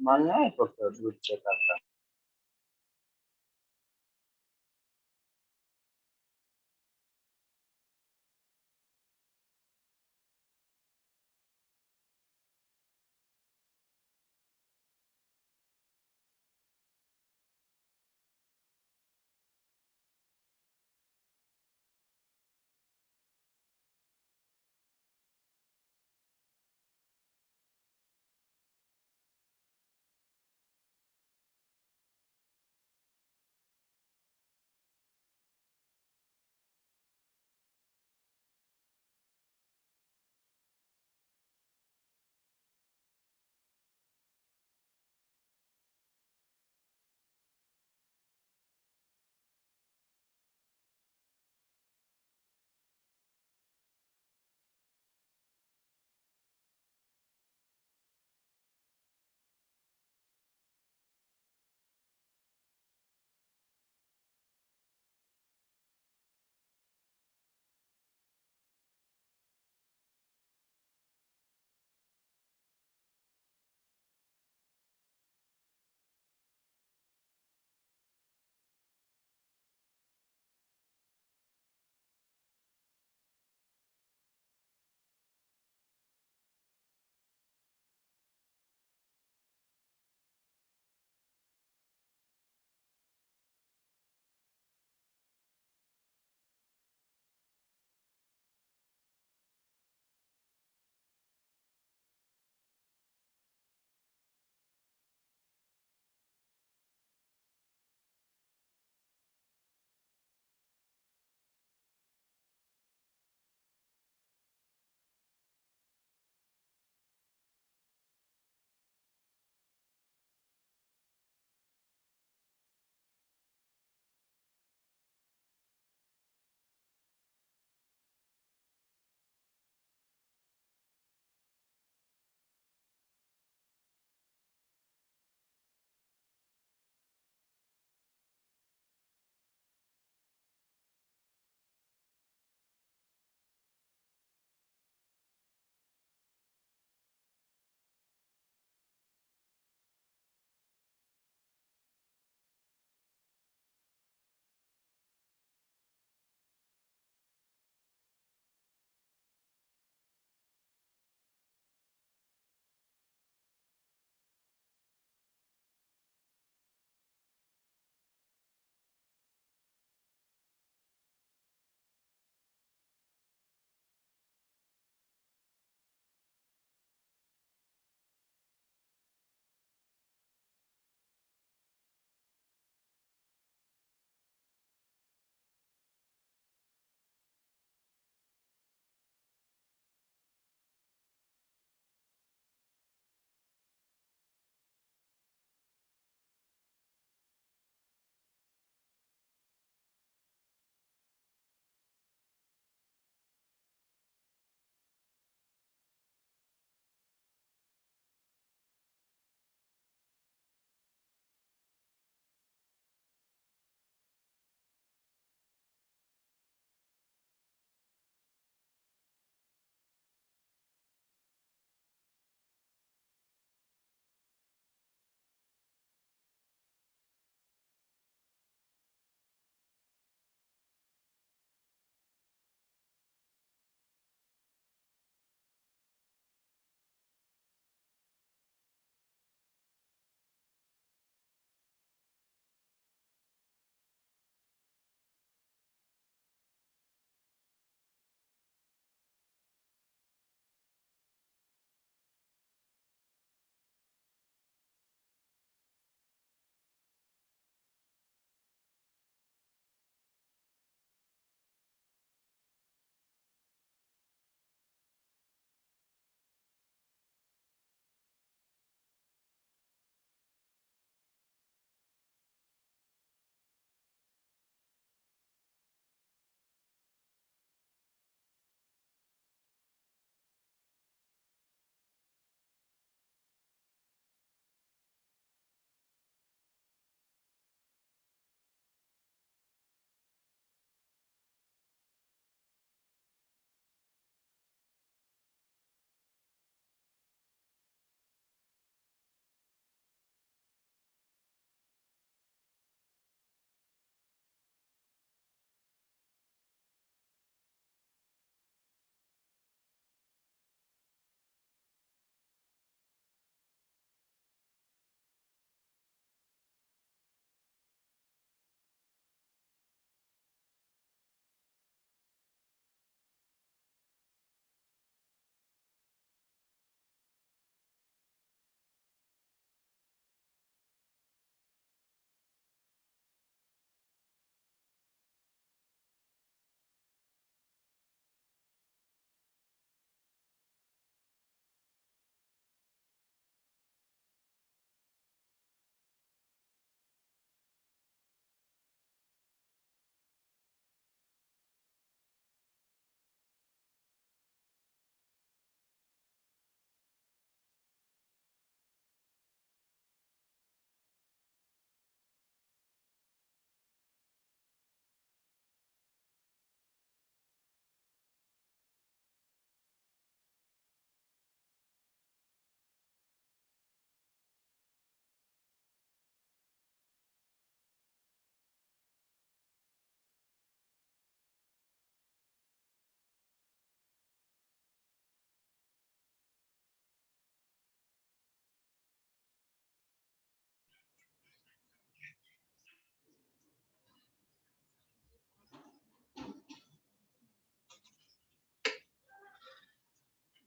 मला नाही आठवत दूधच्या काका.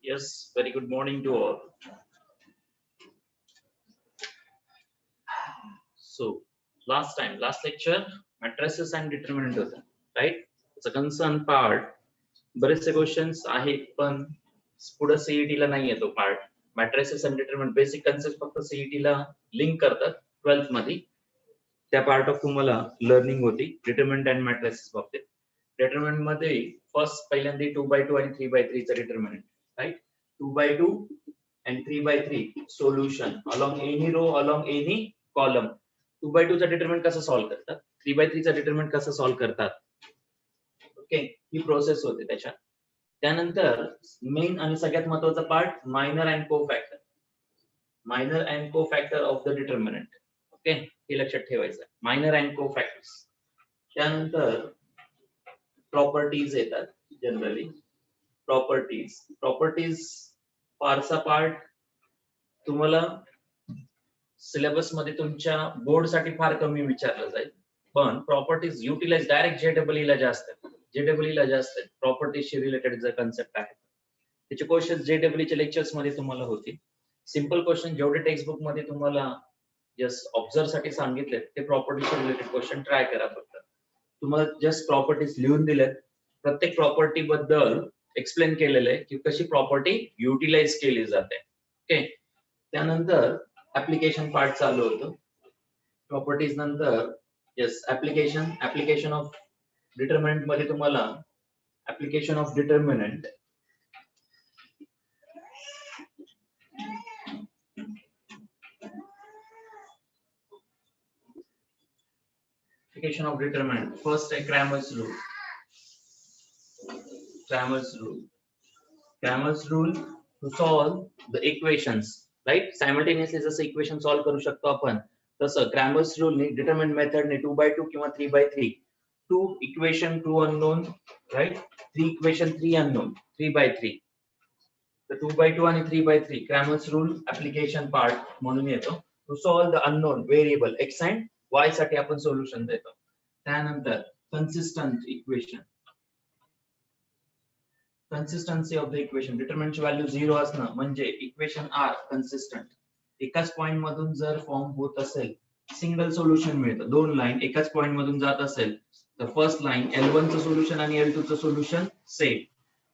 Yes, very good morning to all. So, last lecture, matrices and determinant होता, right? It's a concern part. बरेचसे क्वेश्चन्स आहेत पण पुढे सीईटी ला नाही येतो part. Matrices and determinant basic concept फक्त सीईटी ला लिंक करतात 12th मध्ये. त्या पार्ट ऑफ तुम्हाला लर्निंग होती डिटरमिनंट अँड मॅट्रिसेस बाबतीत. डिटरमिनंट मध्ये फर्स्ट पहिल्यांदा 2x2 आणि 3x3 चा determinant, right? 2x2 and 3x3 solution along any row along any column. 2x2 चा डिटरमिनंट कसं सॉल्व्ह करतात, 3x3 चा डिटरमिनंट कसं सॉल्व्ह करतात, ओके, ही प्रोसेस होते त्याच्यात. त्यानंतर मेन आणि सगळ्यात महत्त्वाचा part minor and cofactor. Minor and cofactor of the determinant, okay, हे लक्षात ठेवायचं. Minor and cofactors. त्यानंतर प्रॉपर्टीज येतात जनरली. प्रॉपर्टीज फारसा पार्ट तुम्हाला सिलेबस मध्ये तुमच्या बोर्ड साठी फार कमी विचारलं जाईल, पण प्रॉपर्टीज युटिलाइज डायरेक्ट जेडब्ल्यू ला जास्त आहेत. प्रॉपर्टीजशी रिलेटेड जे कन्सेप्ट आहे त्याचे क्वेश्चन जेडब्ल्यू च्या लेक्चर्स मध्ये तुम्हाला होतील. सिंपल क्वेश्चन जेवढे टेक्स्ट बुक मध्ये तुम्हाला जस्ट ऑब्झर्व साठी सांगितले ते प्रॉपर्टीशी रिलेटेड क्वेश्चन ट्राय करा. फक्त तुम्हाला जस्ट प्रॉपर्टीज लिहून दिलेत, प्रत्येक प्रॉपर्टी बद्दल एक्सप्लेन केलेलं आहे की कशी प्रॉपर्टी युटिलाइज केली जाते, ओके. त्यानंतर ऍप्लिकेशन पार्ट चालू होतो. प्रॉपर्टीज नंतर येस ऍप्लिकेशन ऑफ डिटरमिनंट मध्ये तुम्हाला ऍप्लिकेशन ऑफ डिटरमिनंट फर्स्ट आहे Cramer's rule to solve the equations, right? Simultaneously जसं इक्वेशन सॉल्व्ह करू शकतो आपण तसं क्रॅमर्स रूलने डिटरमिनंट मेथडने 2x2 किंवा 3x3 2 equation 2 unknown, right? 3 equation 3 unknown 3x3. तर 2x2 आणि 3x3 Cramer's rule application part म्हणून येतो. To solve the unknown variable x and y साठी आपण सोल्युशन देतो. त्यानंतर कन्सिस्टन्सी ऑफ द इक्वेशन. डिटरमिनंटची व्हॅल्यू 0 असणं म्हणजे इक्वेशन आर कन्सिस्टंट. एकाच पॉइंट मधून जर फॉर्म होत असेल सिंगल सोल्युशन मिळतं. दोन लाईन एकाच पॉइंट मधून जात असेल तर फर्स्ट लाईन L1 चं सोल्युशन आणि L2 चं सोल्युशन सेम,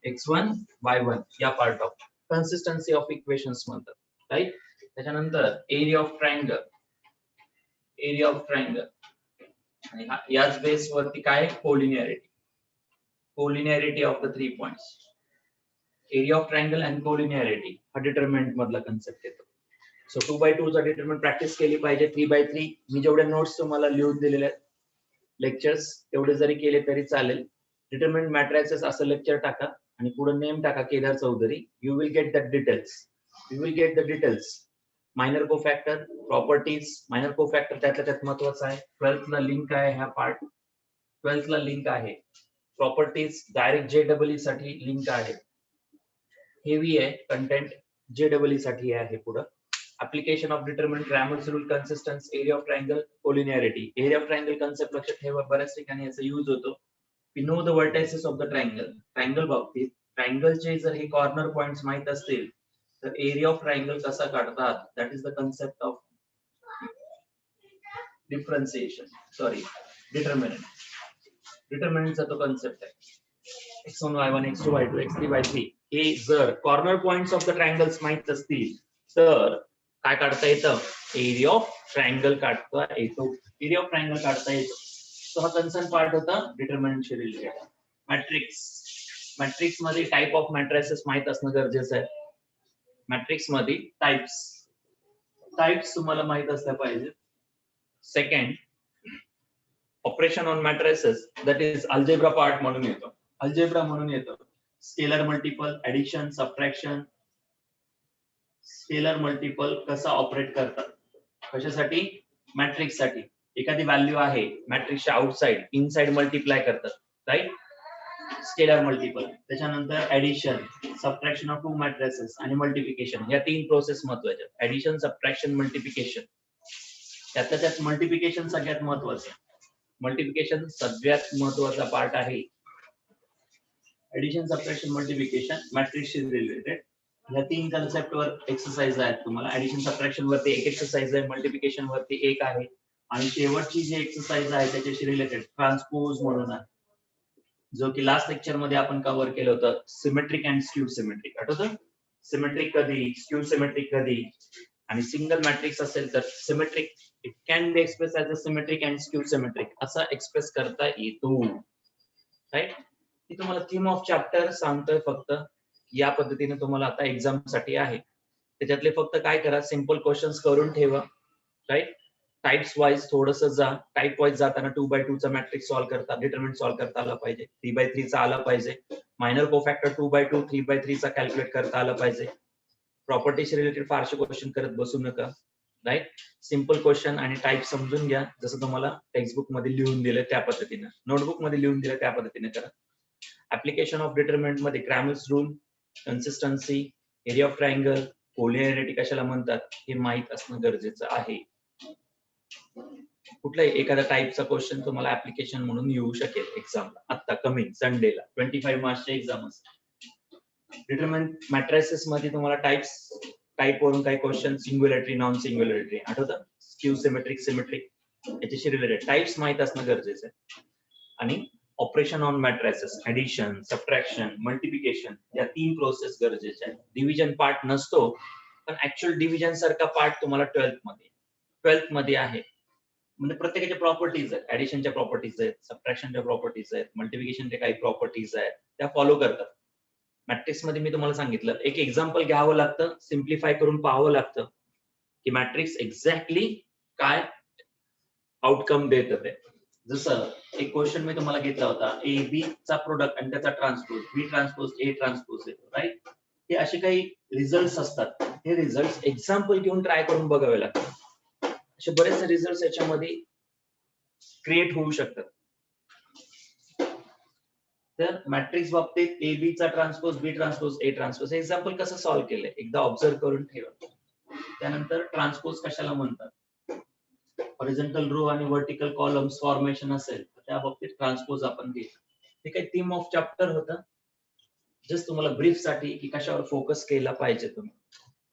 x1 y1 या part of consistency of equations म्हणतात, राईट? त्याच्यानंतर एरिया ऑफ ट्रायंगल आणि याच बेस वरती काय collinearity of the 3 points. Area of triangle and collinearity हा डिटरमिनंट मधला कन्सेप्ट येतो. सो 2x2 चा डिटरमिनंट प्रॅक्टिस केली पाहिजे. 3x3 मी जेवढे नोट्स तुम्हाला लिहून दिलेले आहेत लेक्चर्स तेवढे जरी केले तरी चालेल. डिटरमिनंट मॅट्रिसेस असं लेक्चर टाका आणि पुढे नेम टाका Kedar Chaudhari. You will get the details. Minor cofactor, properties, minor cofactor त्यातल्या त्यात महत्वाचं आहे. 12th ला लिंक आहे हा पार्ट, 12th ला लिंक आहे. प्रॉपर्टीज डायरेक्ट जेडब्ल्यू साठी लिंक आहे. हेवी आहे कंटेंट, जेडब्ल्यू साठी आहे. पुढे application of determinant, Cramer's rule, consistence, area of triangle, collinearity. Area of triangle concept लक्षात ठेवा, बऱ्याच ठिकाणी याचा यूज होतो. We know the vertices of the triangle बाबतीत ट्रायंगलचे जर हे कॉर्नर पॉइंट्स माहित असतील तर एरिया ऑफ ट्रायंगल कसा काढतात, that is the concept of डिटरमिनंटचा तो कन्सेप्ट आहे. x1 y1 x2 y2 x3 y3 हे जर corner points of the triangles माहित असतील तर काय काढता येतं, एरिया ऑफ ट्रायंगल काढता येतो. तो हा कन्सर्न पार्ट होता डिटरमिनंटशी रिलेटेड. मॅट्रिक्स मध्ये टाइप ऑफ मॅट्रिसेस माहित असणं गरजेचं आहे. मॅट्रिक्स मध्ये टाइप्स तुम्हाला माहित असल्या पाहिजे. Second, operation on matrices that is algebra part म्हणून येतो. Scalar multiple, addition, subtraction. Scalar multiple कसा ऑपरेट करतात, कशासाठी, मॅट्रिक्स साठी. एखादी व्हॅल्यू आहे मॅट्रिक्सच्या आउटसाइड, इनसाइड मल्टिप्लाय करतात, राईट? Scalar multiple. त्याच्यानंतर addition, subtraction of two matrices आणि मल्टिप्लिकेशन. या 3 प्रोसेस महत्वाच्या. Addition, subtraction, multiplication. त्यातल्या त्यात मल्टिप्लिकेशन सगळ्यात महत्वाचा पार्ट आहे. ऍडिशन, सबट्रॅक्शन, मल्टिप्लिकेशन मॅट्रिक्सशी रिलेटेड. ह्या 3 कन्सेप्ट वर एक्सरसाइज आहेत तुम्हाला. ऍडिशन सबट्रॅक्शन वरती एक एक्सरसाइज आहे, मल्टिप्लिकेशन वरती एक आहे, आणि शेवटची जी एक्सरसाइज आहे त्याच्याशी रिलेटेड ट्रान्सपोज म्हणून आहे, जो की लास्ट लेक्चर मध्ये आपण कव्हर केलं होतं. सिमेट्रिक अँड स्क्यू सिमेट्रिक आठवतं? सिमेट्रिक कधी, स्क्यू सिमेट्रिक कधी, आणि सिंगल मॅट्रिक्स असेल तर symmetric it can be express as a symmetric and skew symmetric असा एक्सप्रेस करता येतो. राईट? ती तुम्हाला थीम ऑफ चॅप्टर सांगतोय फक्त. या पद्धतीने तुम्हाला आता एक्झाम साठी आहे. त्याच्यातले फक्त काय करा, सिंपल क्वेश्चन्स करून ठेवा. राईट? टाइप्स वाईज थोडस जा. टाइप वाईज जाताना 2x2 चा मॅट्रिक्स सॉल्व्ह करता, डिटरमिनंट सॉल्व्ह करता आला पाहिजे. 3x3 चा आला पाहिजे. मायनर कोफॅक्टर 2x2, 3x3 चा कॅल्क्युलेट करता आला पाहिजे. प्रॉपर्टीशी रिलेटेड फारसे क्वेश्चन करत बसू नका. राईट? सिंपल क्वेश्चन आणि टाइप समजून घ्या, जसं तुम्हाला टेक्स्टबुक मध्ये लिहून दिलं त्या पद्धतीने, नोटबुक मध्ये लिहून दिलं त्या पद्धतीने करा. ऍप्लिकेशन ऑफ डिटरमिनंट मध्ये Cramer's rule, consistency, area of triangle, collinearity कशाला म्हणतात हे माहित असणं गरजेचं आहे. कुठलाही एखादा टाइपचा क्वेश्चन तुम्हाला ऍप्लिकेशन म्हणून येऊ शकेल एक्झामला, आता कमिंग संडेला 25 मार्चची एक्झाम असते. डिटरमिनंट मॅट्रिसेस मध्ये तुम्हाला टाइप वरून काही क्वेश्चन, सिंग्युलॅरिटी, नॉन सिंग्युलॅरिटी आठवतं, स्क्यू सिमेट्रिक, सिमेट्रिक याच्याशी रिलेटेड टाइप्स माहित असणं गरजेचं आहे. आणि operation on matrices, addition, subtraction, multiplication या 3 प्रोसेस गरजेच्या आहेत. डिव्हिजन पार्ट नसतो, पण ऍक्च्युअल डिव्हिजन सारखा पार्ट तुम्हाला 12th मध्ये आहे. म्हणजे प्रत्येकाच्या प्रॉपर्टीज आहेत, ऍडिशनच्या प्रॉपर्टीज आहेत, सबट्रॅक्शनच्या प्रॉपर्टीज आहेत, मल्टिप्लिकेशनच्या काही प्रॉपर्टीज आहेत, त्या फॉलो करतात. मॅट्रिक्स मध्ये मी तुम्हाला सांगितलं, एक एक्झाम्पल घ्यावं लागतं, सिम्प्लिफाय करून पाहावं लागतं की मॅट्रिक्स एक्झॅक्टली काय आउटकम देत ते. जसं एक क्वेश्चन मी तुम्हाला घेतला होता, ए बी चा प्रोडक्ट आणि त्याचा ट्रान्सपोज, बी ट्रान्सपोज ए ट्रान्सपोज येतो. राईट? हे असे काही रिझल्ट असतात. हे रिझल्ट एक्झाम्पल घेऊन ट्राय करून बघावे लागतात. असे बरेच रिझल्ट याच्यामध्ये क्रिएट होऊ शकतात. तर मॅट्रिक्स बाबतीत ए बी चा ट्रान्सपोज, बी ट्रान्सपोज, ए ट्रान्सपोज एक्झाम्पल कसं सॉल्व्ह केलंय एकदा ऑब्झर्व करून ठेवा. त्यानंतर ट्रान्सपोज कशाला म्हणतात, हॉरिझॉन्टल रो आणि व्हर्टिकल कॉलम्स फॉर्मेशन असेल तर त्या बाबतीत ट्रान्सपोज आपण घेऊ. हे काही थीम ऑफ चॅप्टर होतं, जस्ट तुम्हाला ब्रीफ साठी की कशावर फोकस केला पाहिजे. तुम्ही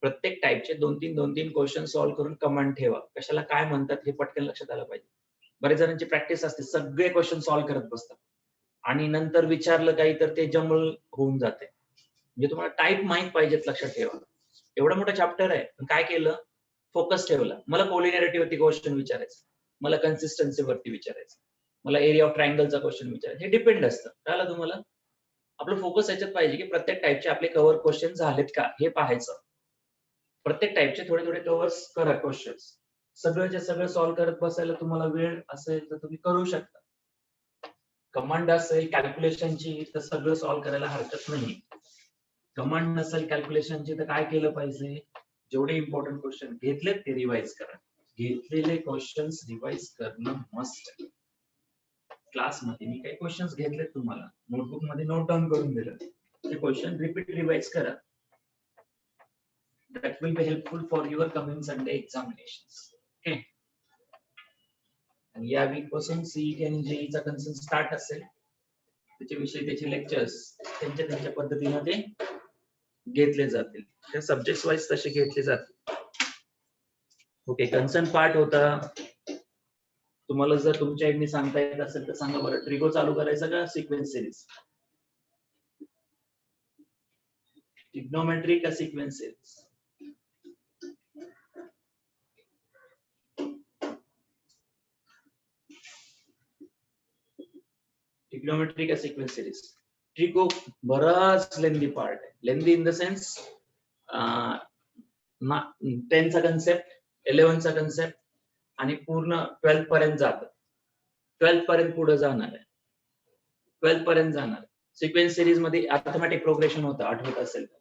प्रत्येक टाइपचे 2-3 क्वेश्चन सॉल्व्ह करून कमांड ठेवा, कशाला काय म्हणतात हे पटकन लक्षात आलं पाहिजे. बरेच जणांची प्रॅक्टिस असते, सगळे क्वेश्चन सॉल्व्ह करत बसतात आणि नंतर विचारलं काही तर ते जंबल होऊन जाते. म्हणजे तुम्हाला टाइप माहित पाहिजेत, लक्षात ठेवा. एवढा मोठा चॅप्टर आहे, पण काय केलं, फोकस ठेवला. मला कोलिनियरिटी वरती क्वेश्चन विचारायचं, मला कन्सिस्टन्सी वरती विचारायचं, मला एरिया ऑफ ट्रायंगलचा क्वेश्चन विचारायचं. हे डिपेंड असतं. कळलं तुम्हाला? आपलं फोकस याच्यात पाहिजे की प्रत्येक टाइपचे आपले कव्हर क्वेश्चन झालेत का हे पाहायचं. प्रत्येक टाइपचे थोडे थोडे कव्हर्स करा क्वेश्चन्स. सगळंच्या सगळं सॉल्व्ह करत बसायला तुम्हाला वेळ असेल तर तुम्ही करू शकता. कमांड असेल कॅल्क्युलेशनची तर सगळं सॉल्व्ह करायला हरकत नाही. कमांड नसेल कॅल्क्युलेशनची तर काय केलं पाहिजे, जेवढे इम्पॉर्टंट क्वेश्चन घेतलेत ते रिवाइज करा. घेतलेले क्वेश्चन्स रिवाइज करणं मस्ट. क्लासमध्ये मी काही क्वेश्चन्स घेतलेत, तुम्हाला नोटबुक मध्ये नोट डाऊन करून दिलं, ते क्वेश्चन रिपीट रिवाइज करा. That will be helpful for your coming Sunday examinations. Okay. आणि या वीक पासून सीईटी आणि जेईचा कन्सर्न स्टार्ट असेल, त्याच्याविषयी त्याचे लेक्चर्स त्यांच्या पद्धतीने ते घेतले जातील. त्या सब्जेक्ट वाईज तसे घेतले जातील. ओके, कन्सर्न पार्ट होता. तुम्हाला जर तुमच्या आईने सांगता येत असेल तर सांगा बरं, ट्रिगो चालू करायचा का सिक्वेन्स सिरीज? ट्रिग्नोमेट्री का सिक्वेन्स सिरीज? ट्रिग्नोमेट्री का सिक्वेन्स सिरीज? ट्रिगो बराच लेंदी पार्ट आहे. लेंदी इन द सेन्स 10 चा कन्सेप्ट, 11 चा कन्सेप्ट आणि पूर्ण 12 पर्यंत जातं. 12 पर्यंत पुढे जाणार आहे, 12 पर्यंत जाणार. सिक्वेन्स सिरीज मध्ये अर्थमॅटिक प्रोग्रेशन होतं, आठवत असेल तर.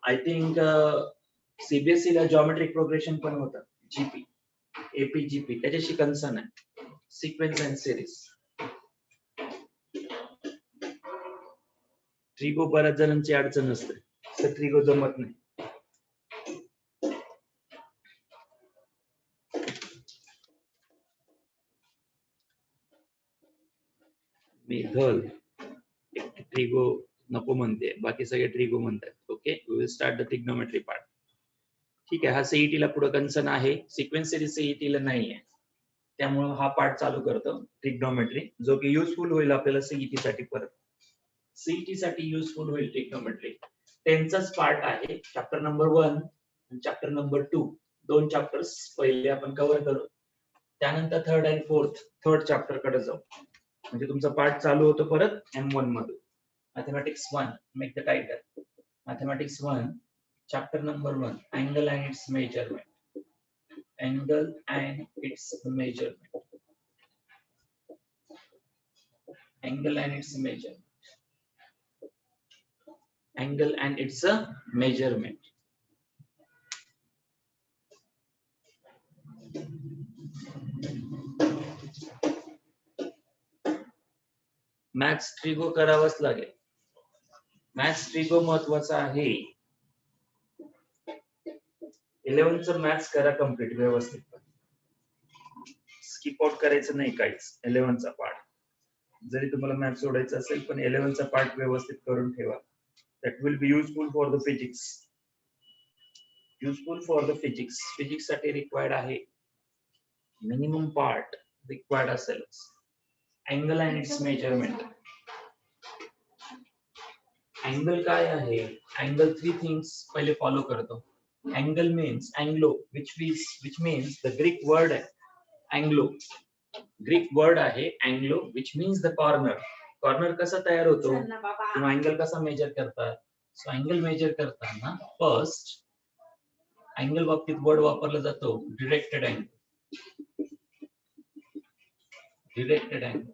आय थिंक सीबीएसई ला जॉमेट्रिक प्रोग्रेशन पण होतं, जीपी, एपी, जीपी त्याच्याशी कन्सर्न आहे. सिक्वेन्स अँड सिरीज ट्रिगो बऱ्याच जणांची अडचण असते, तर ट्रिगो जमत नाही. मेथड ट्रिगो नको म्हणते, बाकी सगळे ट्रिगो म्हणतात. Okay, we will start the trigonometry part. ठीक आहे, हा सीईटीला पुढे कन्सर्न आहे, सिक्वेन्स सिरीज सीईटीला नाहीये, त्यामुळे हा पार्ट चालू करतो ट्रिग्नोमेट्री, जो की युजफुल होईल आपल्याला सीईटी साठी. परत सीईटी साठी युजफुल होईल ट्रिग्नोमेट्री. टेनचाच पार्ट आहे, चॅप्टर नंबर 1 आणि चॅप्टर नंबर 2, दोन चॅप्टर्स पहिले आपण कव्हर करू, त्यानंतर थर्ड आणि थर्ड चॅप्टर कडे जाऊ, म्हणजे तुमचा पार्ट चालू होतो परत M1 मधून. Mathematics 1, make the title mathematics 1, chapter number 1, angle and its measurement. Angle and its measurement. Angle and its measurement. Angle and its measurement. Maths trigo करावाच लागेल. मॅथ्स ट्रिगो महत्वाचा आहे. 11चं मॅथ्स करा कम्प्लीट व्यवस्थित, स्किप आउट करायचं नाही काहीच. 11चा part जरी तुम्हाला मॅथ्स सोडायचं असेल, पण 11चा पार्ट व्यवस्थित करून ठेवा. That will be useful for the physics. Useful for the physics. Physics साठी रिक्वायर्ड आहे, मिनिमम पार्ट रिक्वायर्ड असेल. Angle and it's measurement. Angle काय आहे? अँगल 3 थिंग्स पहिले फॉलो करतो. Angle means Anglo, which means the Greek word Anglo. Greek word आहे Anglo, which means the corner. Corner कसा तयार होतो किंवा अँगल कसा मेजर करतात? सो अँगल मेजर करताना फर्स्ट अँगल बाबतीत वर्ड वापरला जातो directed angle. Directed angle.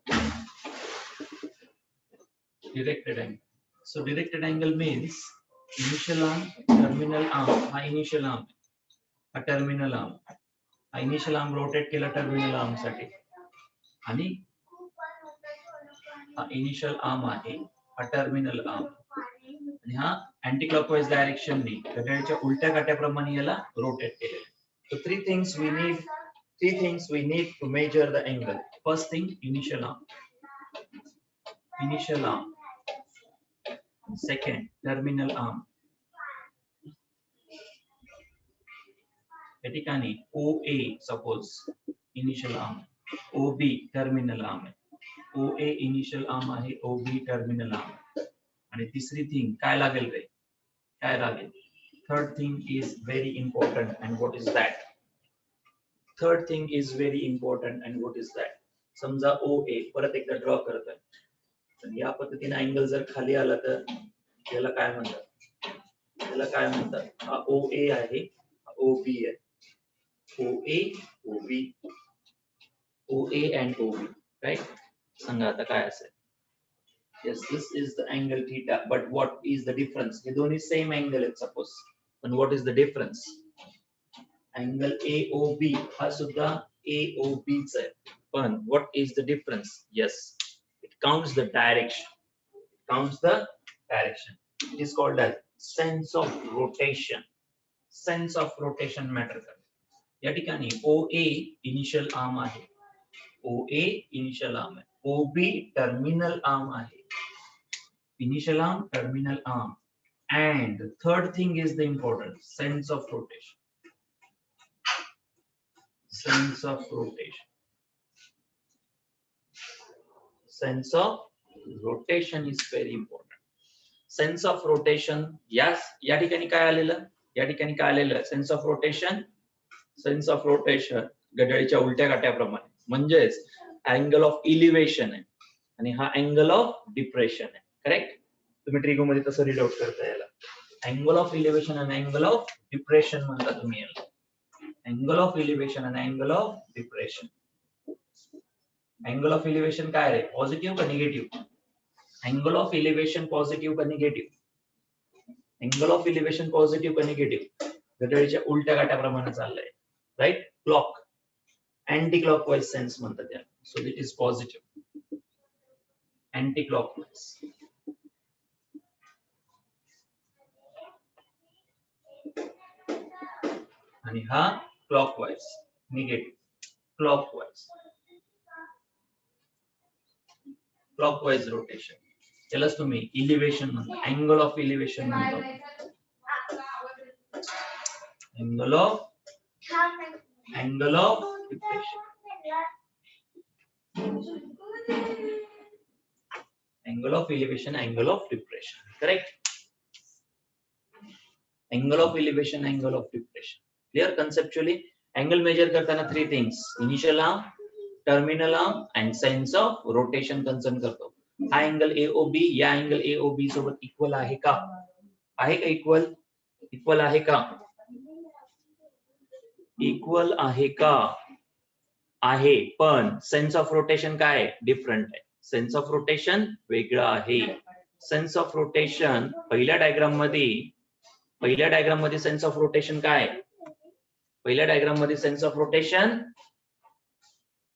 Directed angle. So directed angle means initial arm, terminal arm. हा इनिशियल आर्म, हा टर्मिनल आर्म. हा इनिशियल आर्म रोटेट केला टर्मिनल आर्म साठी, आणि हा इनिशियल आर्म आहे, हा टर्मिनल आर्म, आणि हा अँटी क्लॉकवाइज डायरेक्शन ने घड्याळाच्या उलट्या काट्याप्रमाणे याला रोटेट केलेला. So three things we need to measure the angle. First thing, initial arm. Initial arm. Second, terminal arm. या ठिकाणी OA suppose initial arm, OB terminal arm आहे. OA इनिशियल आर्म आहे, OB terminal arm. आणि तिसरी thing काय लागेल रे? काय लागेल? Third thing is very important, and what is that? Third thing is very important, and what is that? समजा OA परत एकदा ड्रॉ करतोय, तर या पद्धतीने अँगल जर खाली आला तर याला काय म्हणतात? याला काय म्हणतात? हा OA आहे, हा OB आहे. OA, OB, OA and OB, right? सांगा आता काय असेल? Yes, this is the angle theta, but what is the difference? हे दोन्ही सेम अँगल आहेत सपोज, पण what is the difference? Angle AOB हा सुद्धा AOB च आहे, पण what is the difference? Yes, it counts the direction. It counts the direction. It is called as sense of rotation. Sense of rotation matter करते. या ठिकाणी OA initial arm आहे, OA initial arm आहे, OB terminal arm आहे. Initial arm, terminal arm, and third thing is the important sense of rotation. Sense of rotation. Sense of rotation is very important. Sense of rotation, yes, या ठिकाणी काय आलेलं? या ठिकाणी काय आलेलं? Sense of rotation. Sense of rotation घड्याळीच्या उलट्या काट्याप्रमाणे, म्हणजेच अँगल ऑफ इलिव्हेशन आहे, आणि हा अँगल ऑफ डिप्रेशन आहे. करेक्ट? तुम्ही ट्रिगो मध्ये तसं रीड आउट करता याला. अँगल ऑफ इलिव्हेशन आणि अँगल ऑफ डिप्रेशन म्हणता तुम्ही याला. अँगल ऑफ इलिव्हेशन आणि angle of depression. Angle of elevation काय आहे? पॉझिटिव्ह का negative? Angle of elevation positive का negative? Angle of elevation positive का निगेटिव्ह? घड्याळीच्या उलट्या काट्याप्रमाणे चाललंय, राईट? क्लॉक, अँटी क्लॉकवाइज सेन्स म्हणतात त्याला. So it is positive. Anti clockwise. आणि हा clockwise, negative. Clockwise. Clockwise rotation. त्यालाच तुम्ही इलिव्हेशन म्हणता, अँगल ऑफ इलिव्हेशन म्हणतो. Angle of depression. Angle of elevation, angle of depression. Correct? Angle of elevation, angle of depression. Clear conceptually? Angle measure करताना three things: initial arm, terminal arm, and sense of rotation concern करतो. हा angle AOB या angle AOB सोबत equal आहे का? आहे का equal? Equal आहे का? इक्वल आहे का? आहे, पण सेन्स ऑफ रोटेशन काय आहे? डिफरंट आहे. सेन्स ऑफ रोटेशन वेगळं आहे. सेन्स ऑफ रोटेशन पहिल्या डायग्राम मध्ये सेन्स ऑफ रोटेशन काय आहे? पहिल्या डायग्राम मध्ये sense of rotation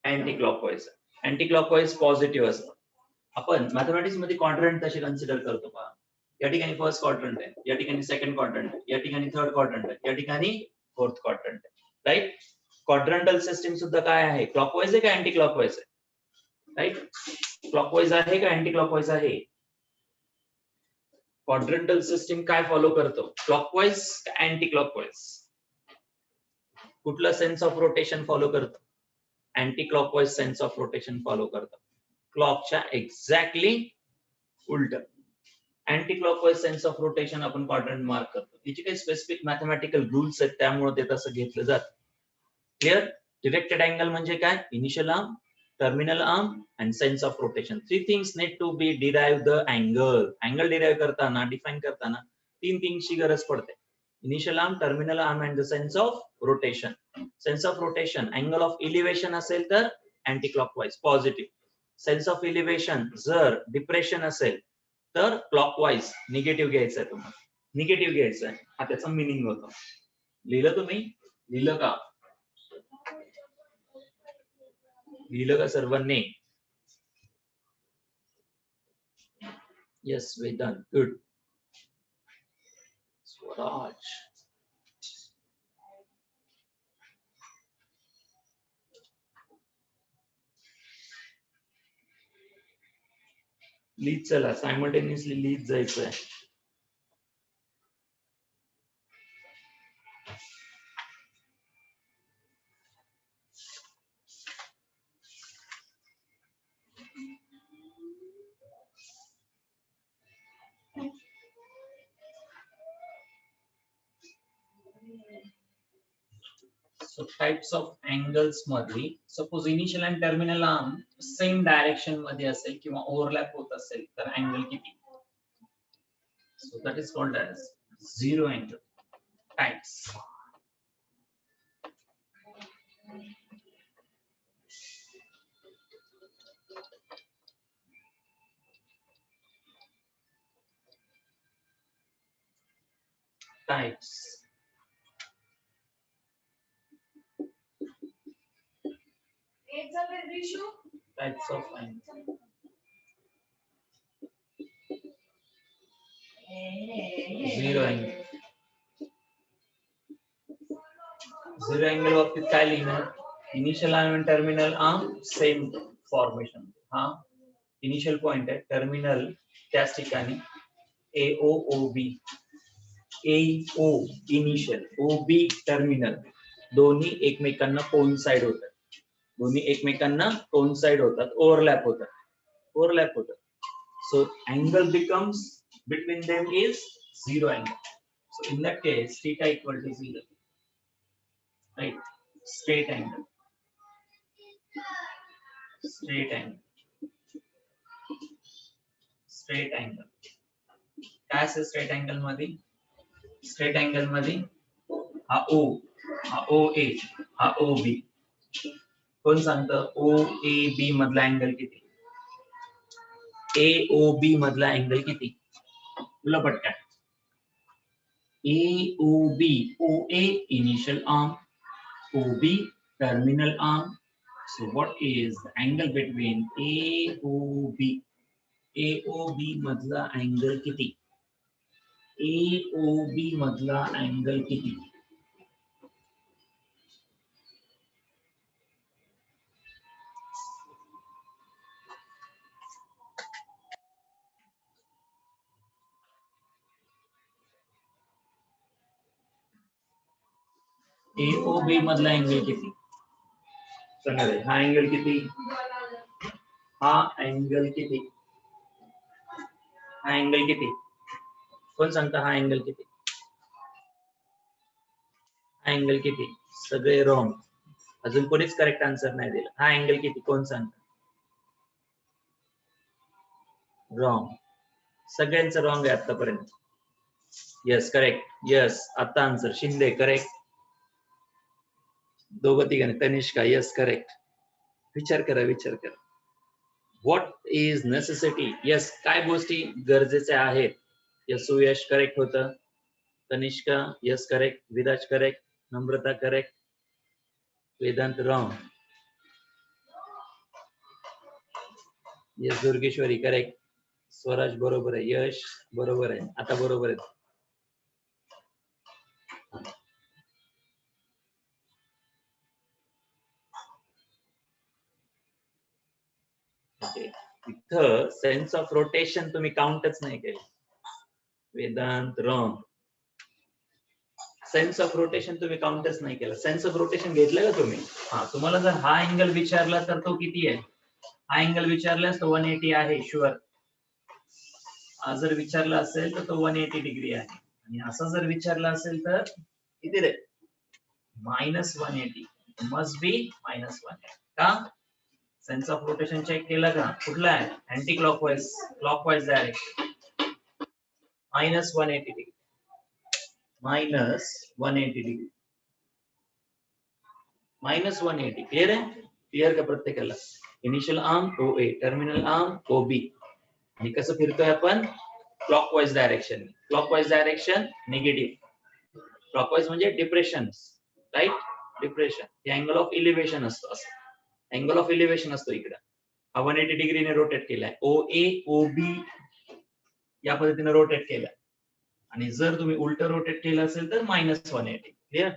anti clockwise. Anti clockwise positive असतं. आपण मॅथमॅटिक्स मध्ये क्वाड्रंट तसे कन्सिडर करतो पहा. या ठिकाणी फर्स्ट क्वाड्रंट आहे, या ठिकाणी सेकंड क्वाड्रंट आहे, या ठिकाणी थर्ड क्वाड्रंट आहे, या ठिकाणी फोर्थ क्वाड्रंट आहे. राईट? क्वाड्रंटल सिस्टीम सुद्धा काय आहे? क्लॉकवाईज आहे का अँटी क्लॉकवाईज आहे? राईट? क्लॉकवाईज आहे का अँटी क्लॉकवाईज आहे? क्वाड्रंटल सिस्टीम काय फॉलो करतो? क्लॉकवाईज का अँटी क्लॉकवाईज? कुठलं सेन्स ऑफ रोटेशन फॉलो करतो? Anti clockwise sense of rotation follow करतो. क्लॉकच्या एक्झॅक्टली उलट. Anti clockwise sense of rotation आपण क्वाड्रंट मार्क करतो. तिचे काही स्पेसिफिक मॅथमॅटिकल रूल्स आहेत, त्यामुळे ते तसं घेतलं जातं. क्लिअर? डिरेक्टेड अँगल म्हणजे काय? Initial arm, terminal arm and sense of rotation. Three things need to be derive the angle. Angle derive करताना, define करताना तीन थिंग्सची गरज पडते. Initial arm, terminal arm and the sense of rotation. Sense of rotation, angle of elevation असेल तर anti-clockwise, positive. Sense of elevation जर depression असेल तर clockwise, negative घ्यायचं आहे तुम्हाला. निगेटिव्ह घ्यायचं आहे, हा त्याचा मिनिंग होतो. लिहिलं तुम्ही? लिहिलं का? लिहिलं का सर्वांनी? Yes, we done. Good. Swaraj. लिहित चला, सायमल्टेनियसली लिहित जायचं आहे. So types of angles मध्ये सपोज इनिशियल आणि टर्मिनल आर्म सेम डायरेक्शन मध्ये असेल किंवा ओव्हरलॅप होत असेल तर अँगल किती? So that is called as zero angle. Types. Types. Types of angle. Zero angle. Zero angle बाबतीत काय लिहिणार? इनिशियल आर्म आणि टर्मिनल आर्म सेम फॉर्मेशन. हा इनिशियल पॉइंट आहे, टर्मिनल त्याच ठिकाणी AOOB. AO initial, OB terminal, दोन्ही एकमेकांना कोइन्साइड होतात. दोन्ही एकमेकांना कोइन्साइड होतात, ओव्हरलॅप होतात. So angle becomes between them is zero angle. So in that case, theta equal to 0. Right? Straight angle. Straight angle. Straight angle. काय असतं स्ट्रेट अँगल मध्ये? स्ट्रेट अँगल मध्ये हा O, हा OA, हा OB. कोण सांगतं OAB मधला अँगल किती? AOB मधला अँगल किती? तुला पटकन. AOB, OA initial arm, OB terminal arm. So what is the angle between AOB? AOB मधला अँगल किती? AOB मधला अँगल किती? AOB मधला अँगल किती सांगा रे. हा अँगल किती, हा अँगल किती, हा अँगल किती, कोण सांगता हा अँगल किती, हा अँगल किती. सगळे रॉंग, अजून कोणीच करेक्ट आन्सर नाही दिला. हा अँगल किती कोण सांगता. रॉंग, सगळ्यांचं रॉंग आहे आतापर्यंत. यस करेक्ट, यस आता आन्सर शिंदे करेक्ट. दोघं तिघांनी तनिष्का यस करेक्ट. विचार करा विचार करा. व्हॉट इज नेसेसिटी, यस काय गोष्टी गरजेच्या आहेत. यस सुयश करेक्ट होतं. Tanishka yes correct. Viraj correct. Namrata correct. Vedant wrong. Yes Durgeshwari correct. Swaraj बरोबर आहे. यश बरोबर आहे. आता बरोबर आहे. इथं सेन्स ऑफ रोटेशन तुम्ही काउंटच नाही केलं. Vedant wrong. Sense of rotation तुम्ही काउंटच नाही केलं. सेन्स ऑफ रोटेशन घेतलं का तुम्ही. हा तुम्हाला जर हा अँगल विचारला तर तो किती आहे. हा अँगल विचारल्यास तो 180 आहे शुअर. हा जर विचारला असेल तर तो 180 डिग्री आहे. आणि असा जर विचारला असेल तर किती रे, -180. Must be -180. का सेन्स ऑफ रोटेशन चेक केलं का. कुठला आहे anti clockwise, clockwise direction. -180 degree, -180 degree, -180. Clear आहे. क्लियर का प्रत्येकाला. Initial arm OA, terminal arm OB. आणि कसं फिरतोय आपण clockwise direction. Clockwise direction negative, clockwise म्हणजे डिप्रेशन, राईट. डिप्रेशन हे अँगल ऑफ इलिव्हेशन असतो. असं अँगल ऑफ इलिव्हेशन असतो. इकडे हा 180 डिग्रीने रोटेट केलाय. OA OB या पद्धतीने रोटेट केलाय. आणि जर तुम्ही उलट रोटेट केलं असेल तर -180. क्लियर.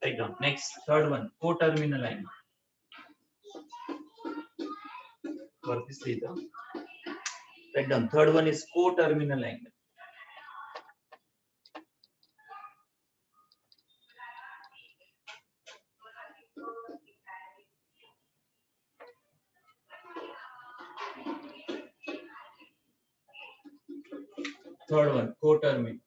एकदम. Next third one, coterminal angle. वरतीच लिहितो. एकदम third one is coterminal angle. Third one coterminal.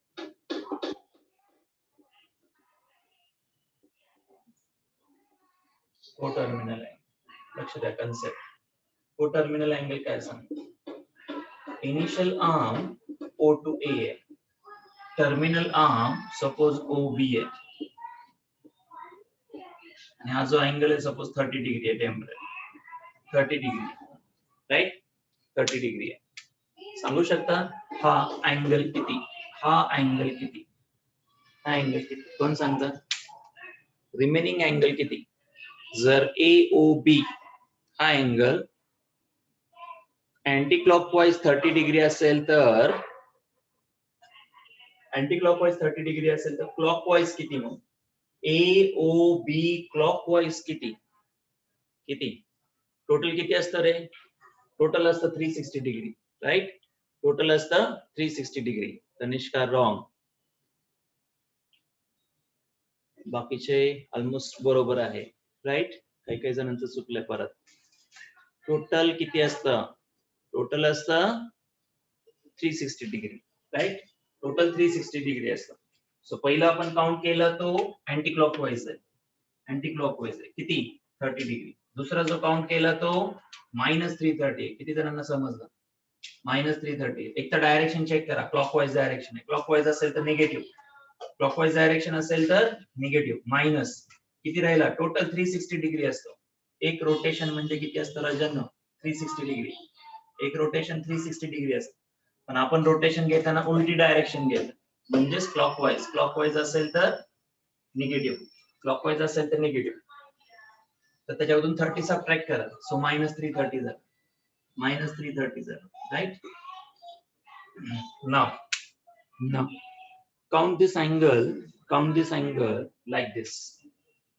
Coterminal angle लक्ष द्या कन्सेप्ट. को टर्मिनल अँगल काय सांगतो. Initial arm O to A आहे. टर्मिनल आर्म सपोज OB आहे. आणि हा जो अँगल आहे सपोज 30 डिग्री आहे. Temporary 30 degree, right. 30 डिग्री आहे. सांगू शकता हा अँगल किती, हा अँगल किती, हा अँगल किती कोण सांगतं. रिमेनिंग अँगल किती. जर AOB हा अँगल अँटी क्लॉकवाइज 30 डिग्री असेल तर, अँटी क्लॉकवाइज 30 डिग्री असेल तर क्लॉकवाइज किती. मग AOB क्लॉकवाइज किती, किती टोटल किती असतं रे. टोटल असतं 360 डिग्री, राईट. टोटल असतं 360 डिग्री. तनिष्का रॉंग. बाकीचे ऑलमोस्ट बरोबर आहे, राईट. काही काही जणांचं चुकलंय परत. टोटल किती असतं. टोटल असतं 360 डिग्री, राईट. टोटल 360 डिग्री असतं. सो पहिला आपण काउंट केला तो अँटी क्लॉकवाइज आहे. अँटी क्लॉकवाइज आहे किती 30 डिग्री. दुसरा जो काउंट केला तो -330. किती जणांना समजलं. -330. एक तर डायरेक्शन चेक करा. क्लॉकवाइज डायरेक्शन आहे. क्लॉकवाइज असेल तर निगेटिव्ह, क्लॉकवाइज डायरेक्शन असेल तर निगेटिव्ह. मायनस किती राहिला. टोटल 360 डिग्री असतो. एक रोटेशन म्हणजे किती असतं राजांनो 360 डिग्री. एक रोटेशन 360 डिग्री असतं. पण आपण रोटेशन घेताना उलटी डायरेक्शन घेतो म्हणजेच क्लॉकवाइज. क्लॉकवाइज असेल तर निगेटिव्ह, क्लॉकवाइज असेल तर निगेटिव्ह. तर त्याच्यामधून 30 सबट्रॅक्ट करा. सो -330 झालं. -330 झालं, right. Now count this angle like this.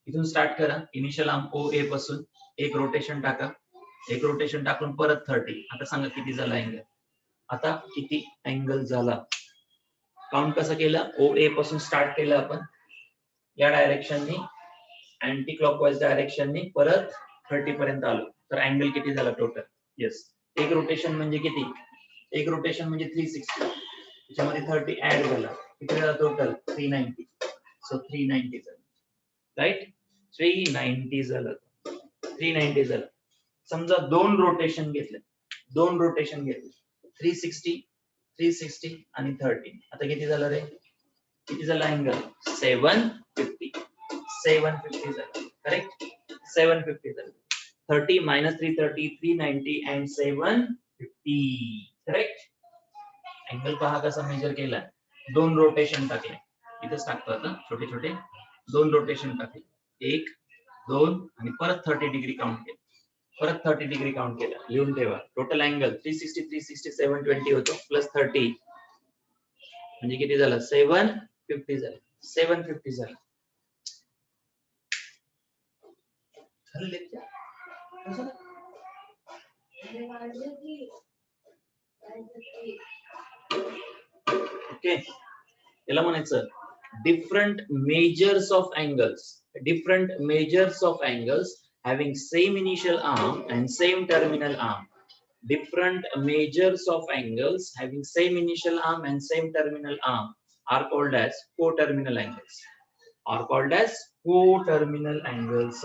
इथून स्टार्ट करा. इनिशियल आर्म OA पासून एक रोटेशन टाका. एक रोटेशन टाकून परत 30. आता सांगा किती झाला अँगल. आता किती अँगल झाला. काउंट कसं केलं. OA पासून स्टार्ट केलं आपण या डायरेक्शननी अँटी क्लॉकवाईज डायरेक्शनने परत 30 पर्यंत आलो तर अँगल किती झाला टोटल? येस, एक रोटेशन म्हणजे किती? एक रोटेशन म्हणजे 360, त्याच्यामध्ये 30 ऍड झाला, किती झाला टोटल? 390. सो 390 झालं, राईट? 390 झालं, 390 झालं. समजा दोन रोटेशन घेतले, 360 360 आणि 30. आता किती झालं रे? किती झाला अँगल? 750. 750 झालं, करेक्ट? 750 झालं. 30 minus 330, 390 and 750, करेक्ट? अँगल पहा कसा मेजर केला. दोन रोटेशन टाकले, इथेच टाकतो आता, छोटे छोटे दोन रोटेशन टाकले, 1 2 आणि परत 30 डिग्री काउंट केलं, परत 30 डिग्री काउंट केला. लिहून ठेवा. टोटल अँगल 360 360 720 होतो, प्लस 30 म्हणजे किती झालं? 750 झालं, 750 झालं. ओके, याला म्हणायचं different measures of angles, different measures of angles having same initial arm and same terminal arm. Different measures of angles having same initial arm and same terminal arm are called as coterminal angles. Are called as coterminal angles.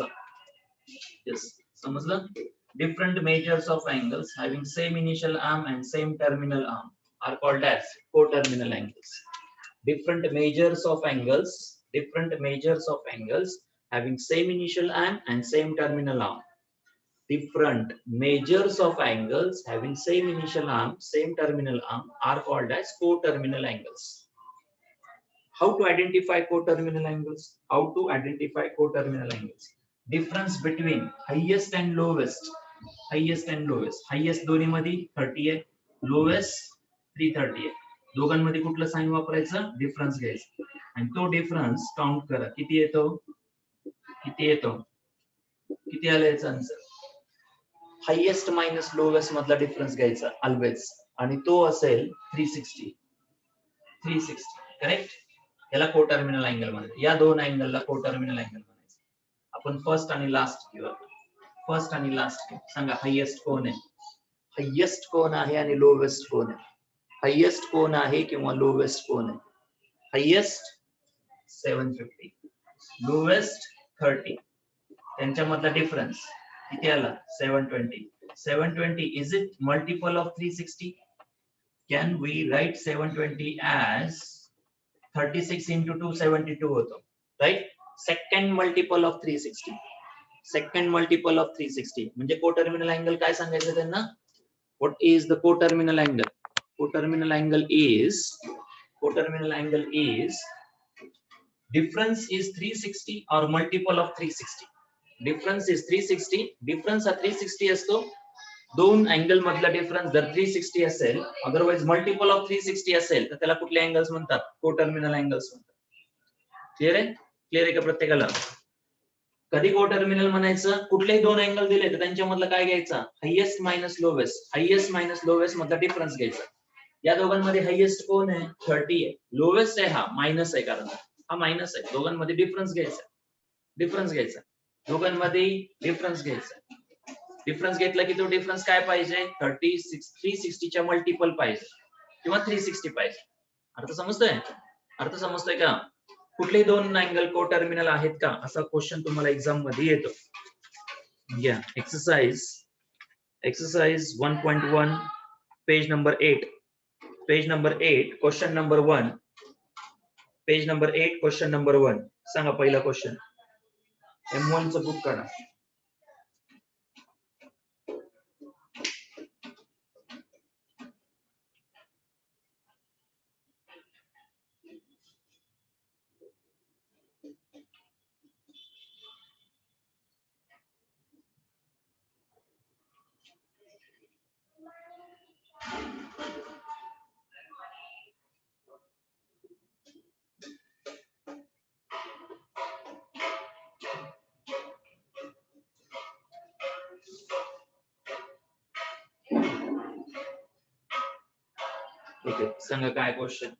Yes, समजलं? Different measures of angles having same initial arm and same terminal arm are called as coterminal angles. Different measures of angles, different measures of angles having same initial arm and same terminal arm. Different measures of angles having same initial arm, same terminal arm are called as coterminal angles. How to identify coterminal angles? How to identify coterminal angles? Difference between highest and lowest. Highest and lowest. Highest दोन्ही मध्ये 30 आहे, lowest 330 आहे. दोघांमध्ये कुठलं sign वापरायचं? Difference घ्यायचा आणि तो डिफरन्स काउंट करा, किती येतो? किती येतो? किती आलं याचं आन्सर? हायेस्ट मायनस लोवेस्ट मधला डिफरन्स घ्यायचा ऑलवेज, आणि तो असेल 360. 360, करेक्ट? याला कोटर्मिनल अँगल म्हणायचं. या दोन अँगलला कोटर्मिनल अँगल म्हणायचं. आपण फर्स्ट आणि लास्ट घेऊ. फर्स्ट आणि लास्ट घेऊ. सांगा हायेस्ट कोण आहे? हायेस्ट कोण आहे आणि लोवेस्ट कोण आहे? हायेस्ट कोण आहे किंवा लोवेस्ट कोण आहे? Highest 750, lowest 30. त्यांच्यामधला डिफरन्स किती आला? 720. 720 is it multiple of 360? Can we write 720 as 36 into 2 72 होतो, right? Second multiple of 360. Second multiple of 360 म्हणजे कोटर्मिनल अँगल काय सांगायचं त्यांना? What is the coterminal angle? Coterminal angle is difference is 360 or multiple of 360. Difference is 360. Difference हा 360 असतो. दोन angle मधला difference जर 360 असेल, अदरवाइज मल्टिपल ऑफ 360 असेल, तर त्याला कुठले अँगल्स म्हणतात? कोटर्मिनल अँगल्स म्हणतात. क्लिअर आहे? क्लिअर आहे का प्रत्येकाला? कधी कोटर्मिनल म्हणायचं? कुठलेही दोन अँगल दिले तर त्यांच्यामधला काय घ्यायचा? Highest minus lowest. Highest minus lowest मधला डिफरन्स घ्यायचा. या दोघांमध्ये हायेस्ट कोण आहे? 30 आहे. लोवेस्ट आहे हा मायनस आहे, कारण हा मायनस आहे. दोघांमध्ये डिफरन्स घ्यायचा. डिफरन्स घ्यायचा. दोघांमध्ये डिफरन्स घ्यायचा. डिफरन्स घेतला की तो डिफरन्स काय पाहिजे? 360 च्या मल्टिपल पाहिजे किंवा 360 पाहिजे. अर्थ समजतोय? अर्थ समजतोय का? कुठलेही दोन अँगल कोटर्मिनल आहेत का, असा क्वेश्चन तुम्हाला एक्झाम मध्ये येतो. घ्या exercise 1.1 page number 8. Page number 8 question number 1. Page number 8 question number 1. सांगा पहिला क्वेश्चन. M1 चं बुक काढा. ओके, सांगा काय क्वेश्चन.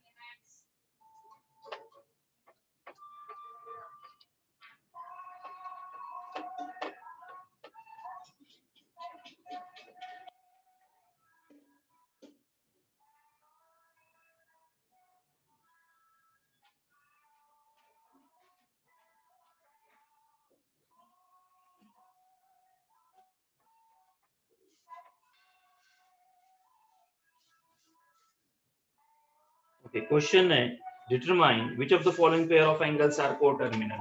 ओके, क्वेश्चन आहे determine which of the following pair of angles are coterminal.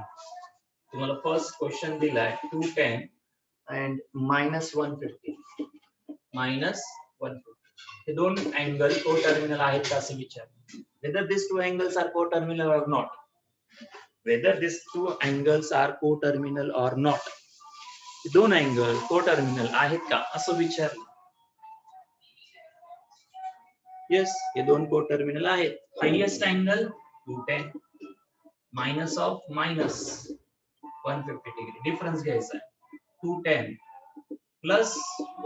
तुम्हाला फर्स्ट क्वेश्चन दिलाय 210 अँड -150 -150 हे दोन अँगल कोटर्मिनल आहेत का असं विचार. whether these two angles are coterminal or not, whether these two angles are coterminal or not, दोन angle coterminal आहेत का असं विचारलं. येस, हे दोन कोटर्मिनल आहेत. Highest angle 210 minus of minus 150 degree difference घ्यायचा आहे. 210 प्लस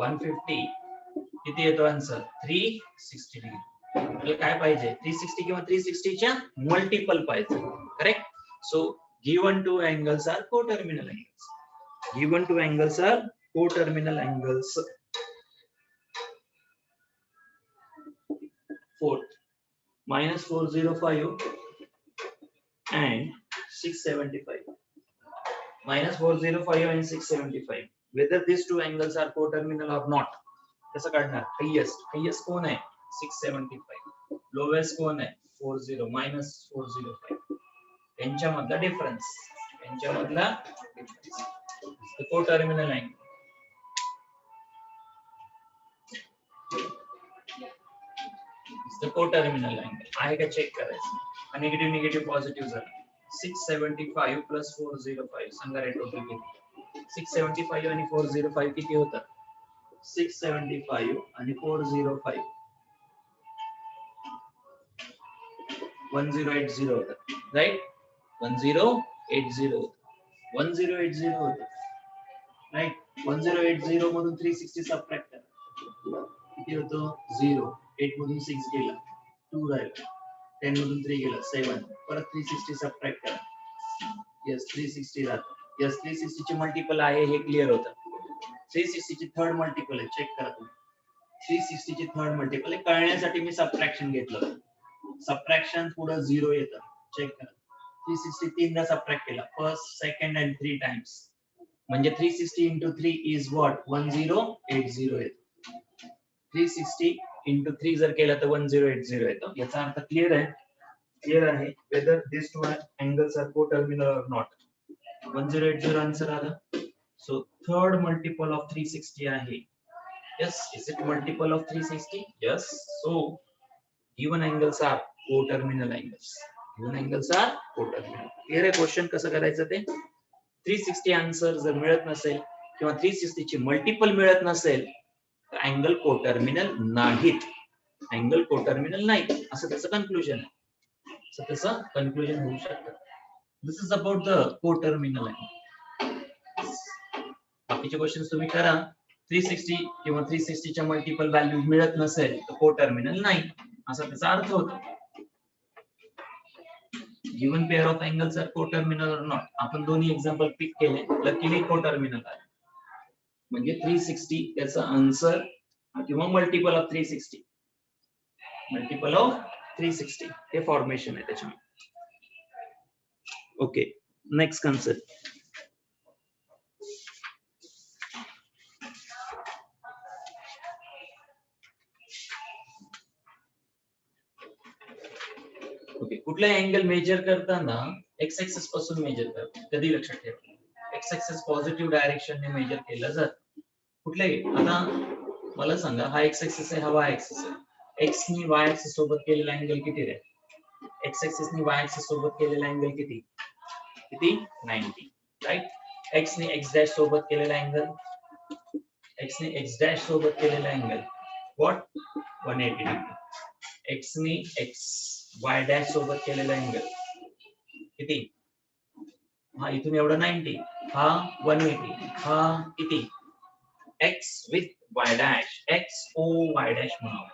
150 किती येतो आन्सर 360 डिग्री. आपल्याला काय पाहिजे 360 किंवा 360 च्या मल्टिपल पाहिजे. Correct. So given two angles are coterminal angles. Given two angles are coterminal angles. Fourth, -405 and 675. -405 and 675. Whether these two angles are coterminal or not. कसं काढणार. हायेस्ट कोण आहे 675. लोवेस्ट कोण आहे 40 -405. यांच्यामधला difference. Coterminal angle. The coterminal angle आहे का check करायचं. निगेटिव्ह निगेटिव्ह पॉझिटिव्ह झालं. 675 प्लस 405 सांगा रे टोटल किती. 675 आणि 405 किती होतात. 675 आणि 405 1080 होतात. राईट. 1080 होतात. राईट. 1080 मधून 360 सबट्रॅक्ट करा. किती होतो 0. 8 मधून 6 गेला 2 राहिला. 10 मधून 3 गेला 7. परत 360 सबट्रॅक्ट करा. यस 360 राहतं. यस 360 चे मल्टिपल आहे हे क्लिअर होतं. 360 चे थर्ड मल्टिपल आहे चेक करा तुम्ही. 360 चे थर्ड मल्टिपल आहे कळण्यासाठी मी सबट्रॅक्शन घेतलं. सबट्रॅक्शन पुढे 0 येतं चेक करा. 360 तीनदा सबट्रॅक्ट केला फर्स्ट सेकंड अँड 3 टाइम्स म्हणजे 360 into 3 is what 1080 येतं. 360 into 3 जर केला तर 1080 येतं. याचा अर्थ क्लिअर आहे. whether these two angles are coterminal or not. 1080 answer आला. सो थर्ड मल्टिपल ऑफ 360 आहे. yes, is it multiple of 360? yes. so given angles are coterminal angles. Clear आहे. क्वेश्चन कसं करायचं ते 360 आन्सर जर मिळत नसेल किंवा 360 ची मल्टिपल मिळत नसेल तर अँगल कोटर्मिनल नाहीत. असं त्याचं कन्क्लुजन होऊ शकतं. This is about the coterminal angle. बाकीचे क्वेश्चन तुम्ही करा. 360 किंवा 360 च्या मल्टिपल व्हॅल्यू मिळत नसेल तर कोटर्मिनल नाही असा त्याचा अर्थ होतो. Given pair of angles are coterminal or not. आपण दोन्ही एक्झाम्पल पिक केले. लकीली कोटर्मिनल आहे म्हणजे 360 त्याचा आन्सर किंवा मल्टिपल ऑफ 360 हे फॉर्मेशन आहे त्याच्यामध्ये. Okay, next concept. ओके, कुठला अँगल मेजर करताना एक्स ऍक्सिस पासून मेजर करतो. कधी लक्षात ठेवा एक्स ऍक्सिस पॉझिटिव्ह डायरेक्शनने मेजर केलं जातं. कुठलाही आता मला सांगा हा एक्स ऍक्सिस आहे हा वाय ऍक्सिस आहे. एक्स नी वाय ऍक्सिस सोबत केलेला अँगल किती रे. एक्स ऍक्सिस नी वाय ऍक्सिस सोबत केलेला अँगल किती 90. राईट. एक्स नी एक्स डॅश सोबत केलेला अँगल व्हॉट 180 डिग्री. एक्स नी एक्स वाय डॅश सोबत केलेला अँगल किती. हा इथून एवढा 90 हा 180 हा किती X with Y dash X O Y dash म्हणा.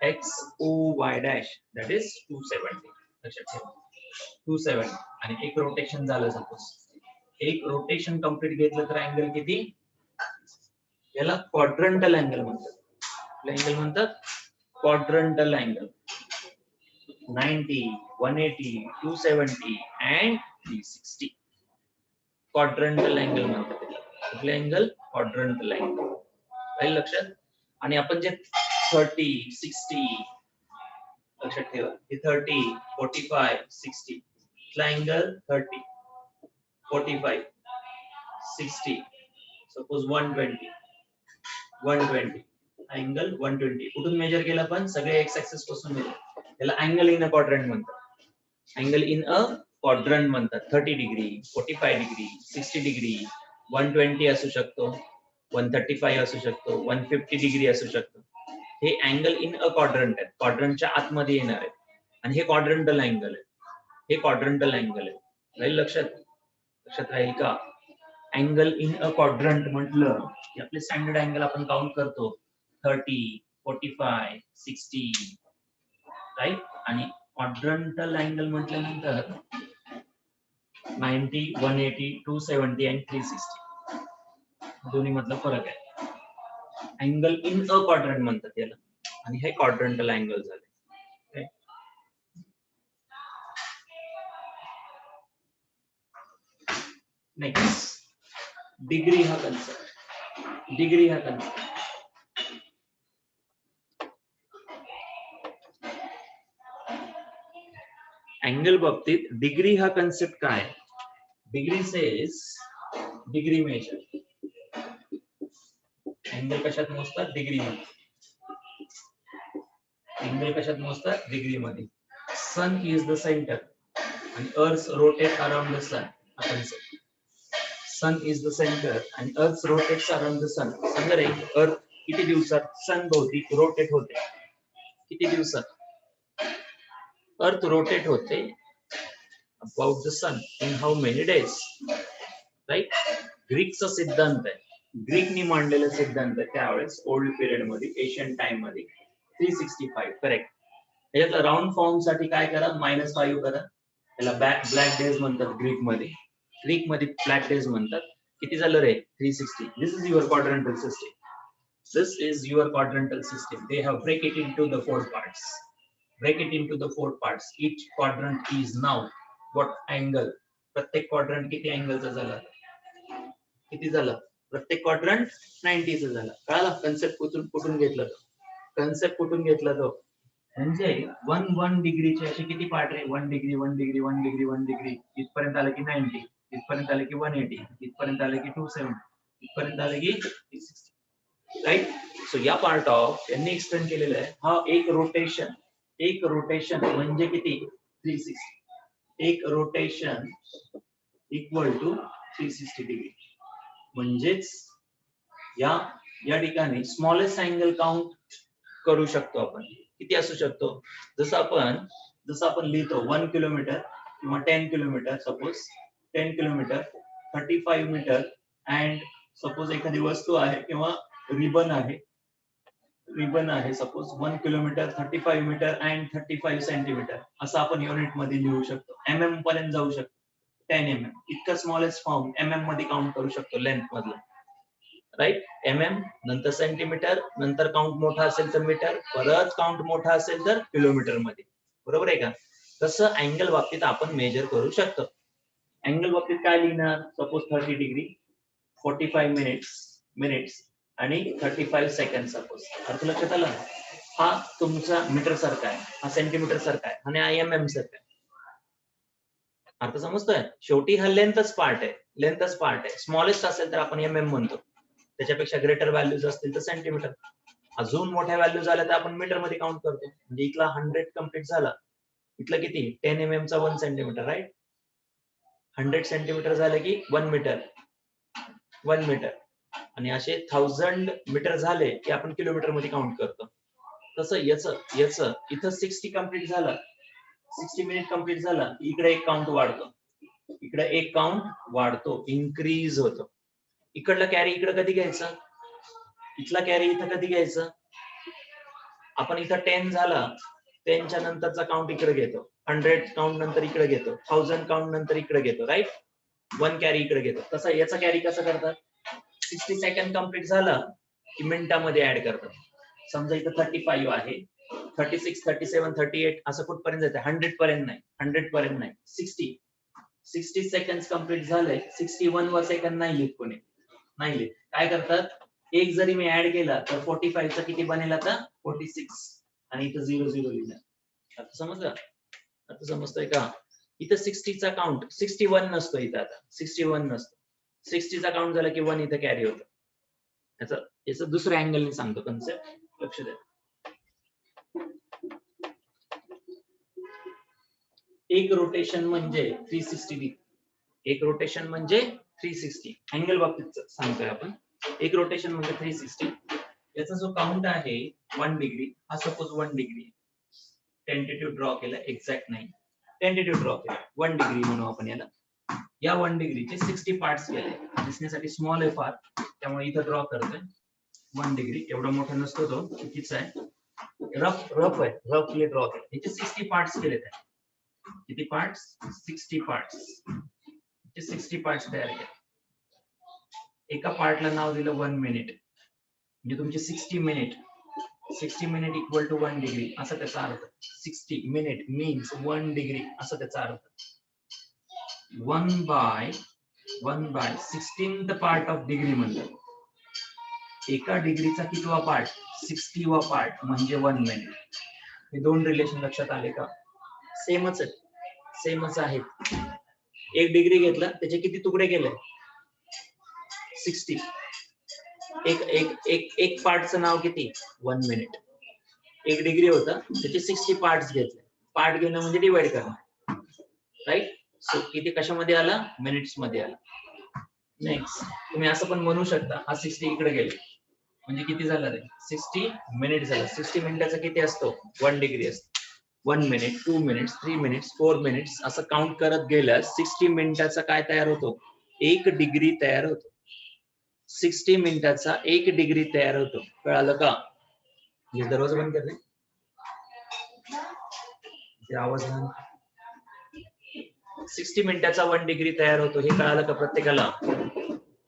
X O Y dash that is 270. लक्षात ठेवा 270 आणि एक रोटेशन झालं. सपोज एक रोटेशन कंप्लीट घेतलं तर अँगल किती. याला क्वाड्रंटल अँगल म्हणतात. Quadrantal angle 90, 180, 270 and 360. Quadrantal angle म्हणतात त्याला. कुठले अँगल क्वाड्रंटल अँगल. राहील लक्षात. आणि आपण जे 30, 60 लक्षात ठेवा हे 30 45 60 अँगल 30 45 60 सपोज 120 अँगल 120 कुठून मेजर केला पण सगळे एक्स ऍक्सिस पासून मेजर त्याला अँगल इन अ क्वाड्रंट म्हणतात अँगल इन अ क्वाड्रंट म्हणतात 30 डिग्री 45 डिग्री 60 डिग्री 120 असू शकतो 135 असू शकतो 150 डिग्री असू शकतो हे अँगल इन अ क्वाड्रंट आहे क्वाड्रंटच्या आतमध्ये येणार आहे आणि हे क्वाड्रंटल अँगल आहे हे क्वाड्रंटल अँगल आहे राहील लक्षात राहील का अँगल इन अ क्वाड्रंट म्हटलं की आपले स्टँडर्ड अँगल आपण काउंट करतो 30 45 60 राईट आणि क्वाड्रंटल अँगल म्हटल्यानंतर 90 180 270 आणि 360 दोन्ही मधला फरक आहे अँगल इन अ क्वाड्रंट म्हणतात याला आणि हे क्वाड्रंटल अँगल झाले नेक्स्ट डिग्री हा कन्सेप्ट अँगल बाबतीत डिग्री हा कन्सेप्ट काय degree says degree measure angle कशात मोजतात डिग्री मध्ये अँगल कशात मोजतात डिग्री मध्ये सन इज द सेंटर आणि अर्थ रोटेट अराउंड द सन हा concept sun is the center आणि अर्थ रोटेट्स अराउंड द सन समजा रे अर्थ किती दिवसात सन भोवती रोटेट होते किती दिवसात अर्थ रोटेट होते about the sun in how many days right ग्रीकचा सिद्धांत आहे ग्रीकनी मांडलेला सिद्धांत आहे त्यावेळेस ओल्ड पिरियड मध्ये एशियन टाइम मध्ये 365 करेक्ट याच्यातला राऊंड फॉर्म साठी काय करा -5 करा त्याला ब्लॅक डेज म्हणतात ग्रीक मध्ये ब्लॅक डेज म्हणतात किती झालं रे 360 this is your quadrantal system they have break it into the four parts each quadrant is now what angle प्रत्येक क्वाड्रंट किती अँगलचा झाला किती झालं प्रत्येक क्वाड्रंट 90 चा झाला कळाला कन्सेप्ट कुठून घेतला तो म्हणजे 1 डिग्रीचे असे किती पार्ट रे 1 डिग्री इथपर्यंत आलं की 90 इथपर्यंत आलं की 180 इथपर्यंत आलं की 270 इथपर्यंत आलं की 360 राईट सो या पार्ट ऑफ यांनी एक्सप्लेन केलेलं आहे हा एक रोटेशन म्हणजे किती 360 एक रोटेशन इक्वल टू 360 डिग्री म्हणजेच या ठिकाणी स्मॉलेस्ट अँगल काउंट करू शकतो आपण किती असू शकतो जसं आपण लिहितो 1 किलोमीटर किंवा 10 kilometre suppose 10 kilometre 35 metre and suppose एखादी वस्तू आहे किंवा रिबन आहे suppose 1 kilometre 35 metre and 35 centimetre असं आपण युनिट मध्ये लिहू शकतो mm पर्यंत जाऊ शकतो 10 mm इतका स्मॉलेस्ट फॉर्म mm मध्ये काउंट करू शकतो लेंथ मधला राईट mm नंतर सेंटीमीटर नंतर काउंट मोठा असेल तर मीटर परत काउंट मोठा असेल तर किलोमीटर मध्ये बरोबर आहे का तसं अँगल बाबतीत आपण मेजर करू शकतो अँगल बाबतीत काय लिहिणार सपोज 30 डिग्री 45 मिनिट्स आणि 35 सेकंड सपोज अर्थ लक्षात आलं हा तुमचा मीटर सारखा आहे हा सेंटीमीटर सारखा आहे आणि mm सारखा आहे अर्थ समजतोय शेवटी हा लेंथच पार्ट आहे स्मॉलेस्ट असेल तर आपण mm म्हणतो त्याच्यापेक्षा ग्रेटर व्हॅल्यूज असतील तर सेंटीमीटर अजून मोठ्या व्हॅल्यूज आल्या तर आपण मीटर मध्ये काउंट करतो म्हणजे इथला 100 कम्प्लीट झाला इथलं किती 10 mm चा 1 सेंटीमीटर राईट 100 सेंटीमीटर झालं की 1 मीटर आणि असे 1000 मीटर झाले की आपण किलोमीटर मध्ये काउंट करतो तसं याच इथं 60 कम्प्लीट झालं 60 मिनिट कम्प्लीट झाला इकडे एक काउंट वाढतो इन्क्रीज होतो इकडला कॅरी इकडे कधी घ्यायचा इथला कॅरी इथं कधी घ्यायचं आपण इथं 10 झाला 10 च्या नंतरचा काउंट इकडे घेतो 100 काउंट नंतर इकडे घेतो 1000 काउंट नंतर इकडे घेतो राईट 1 कॅरी इकडे घेतो तसं याचा कॅरी कसं करतात 60 सेकंड कम्प्लीट झाला की मिनिटामध्ये ऍड करतात समजा इथं 35 आहे 36 37 38 असं कुठपर्यंत जाते 100 पर्यंत नाही 60 सेकंड कम्प्लीट झाले 61 वर सेकंड नाही लिहित कोणी नाही लिहित काय करतात एक जरी मी ऍड केला तर 45 चा किती बनेल आता 46 आणि इथं 00 लिहिणार आता समजलं? आता समजतंय का? इथं 60चा काउंट 61 नसतो, इथं आता 61 नसतो. 60चा काउंट झाला की 1 इथं कॅरी होतं. याचं दुसऱ्या अँगलने सांगतो कन्सेप्ट, लक्ष द्या. एक रोटेशन म्हणजे 360 एक रोटेशन म्हणजे 360 अँगल बाबतीत सांगतोय आपण. एक रोटेशन म्हणजे 360. याचा जो काउंट आहे 1 डिग्री, हा सपोज 1 डिग्री टेंटेटिव्ह ड्रॉ केला, एक्झॅक्ट नाही, टेंटेटिव्ह ड्रॉ केला 1 डिग्री म्हणू आपण याला. या 1 डिग्रीचे 60 पार्ट्स केले. दिसण्यासाठी स्मॉल आहे फार, त्यामुळे इथं ड्रॉ करतोय 1 डिग्री. एवढा मोठा नसतो तो, चुकीचा आहे, रफ आहे, रफली ड्रॉ केला. याचे 60 पार्ट्स केले त्याने. किती पार्ट्स? 60 पार्ट्स. 60 पार्ट्स तयार केले. एका पार्टला नाव दिलं 1 मिनिट. म्हणजे तुमचे 60 मिनिट इक्वल टू 1 डिग्री असं त्याचा अर्थ. 60 मिनिट मीन्स 1 डिग्री असं त्याचा अर्थ. 1 bye 16th part of degree म्हणतात. एका डिग्रीचा कितवा पार्ट? 60वा पार्ट म्हणजे 1 मिनिट. हे दोन रिलेशन लक्षात आले का? सेमच आहेत. एक डिग्री घेतला, त्याचे किती तुकडे केले? 60. एक पार्टचं नाव किती? 1 मिनिट. एक डिग्री होता, त्याचे 60 पार्ट्स घेतले. पार्ट घेणं म्हणजे डिवाइड करणं, राईट? सो किती कशामध्ये आला? मिनिट्स मध्ये आला. नेक्स्ट तुम्ही असं पण म्हणू शकता, हा 60 इकडे गेले म्हणजे किती झालं रे? 60 मिनिट झालं. 60 मिनिटाचा किती असतो? 1 डिग्री असतो. 1 मिनिट, 2 मिनिट्स, 3 मिनिट्स, 4 मिनिट्स असं काउंट करत गेल्यास 60 मिनिटाचा काय तयार होतो? 1 डिग्री तयार होतो. 60 मिनिटाचा 1 डिग्री तयार होतो. कळालं का? दरवाजा बंद कर रे. आवाज 60 मिनिटाचा 1 डिग्री तयार होतो, हे कळालं का प्रत्येकाला?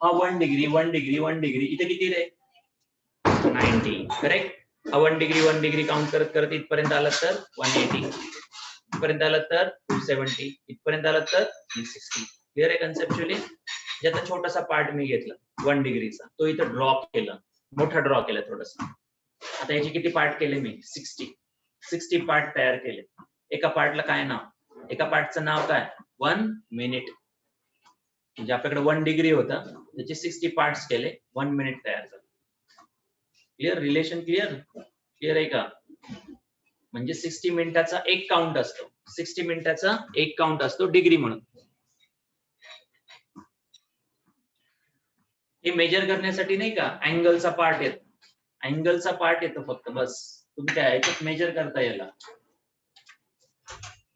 हा 1 डिग्री इथे किती रे? 90. करेक्ट. हा 1 डिग्री काउंट करत करत इथपर्यंत आला तर 180, इथपर्यंत आला तर 270, इथपर्यंत आला तर 360. क्लिअर आहे कन्सेप्च्युअली? ज्याचा छोटासा पार्ट मी घेतला 1 डिग्रीचा, तो इथं ड्रॉ केला, मोठा ड्रॉ केला थोडासा. आता याचे किती पार्ट केले मी? 60 पार्ट तयार केले. एका पार्टला काय नाव? एका पार्टचं नाव काय? 1 मिनिट. म्हणजे आपल्याकडे 1 डिग्री होता, त्याचे 60 पार्ट्स केले, 1 मिनिट तयार झालं. क्लिअर? रिलेशन क्लिअर आहे का? म्हणजे 60 मिनिटाचा एक काउंट असतो, 60 मिनिटाचा एक काउंट असतो डिग्री म्हणून. हे मेजर करण्यासाठी नाही का अँगलचा पार्ट येतो, अँगलचा पार्ट येतो फक्त, बस. तुम्ही काय याच्यात मेजर करता याला.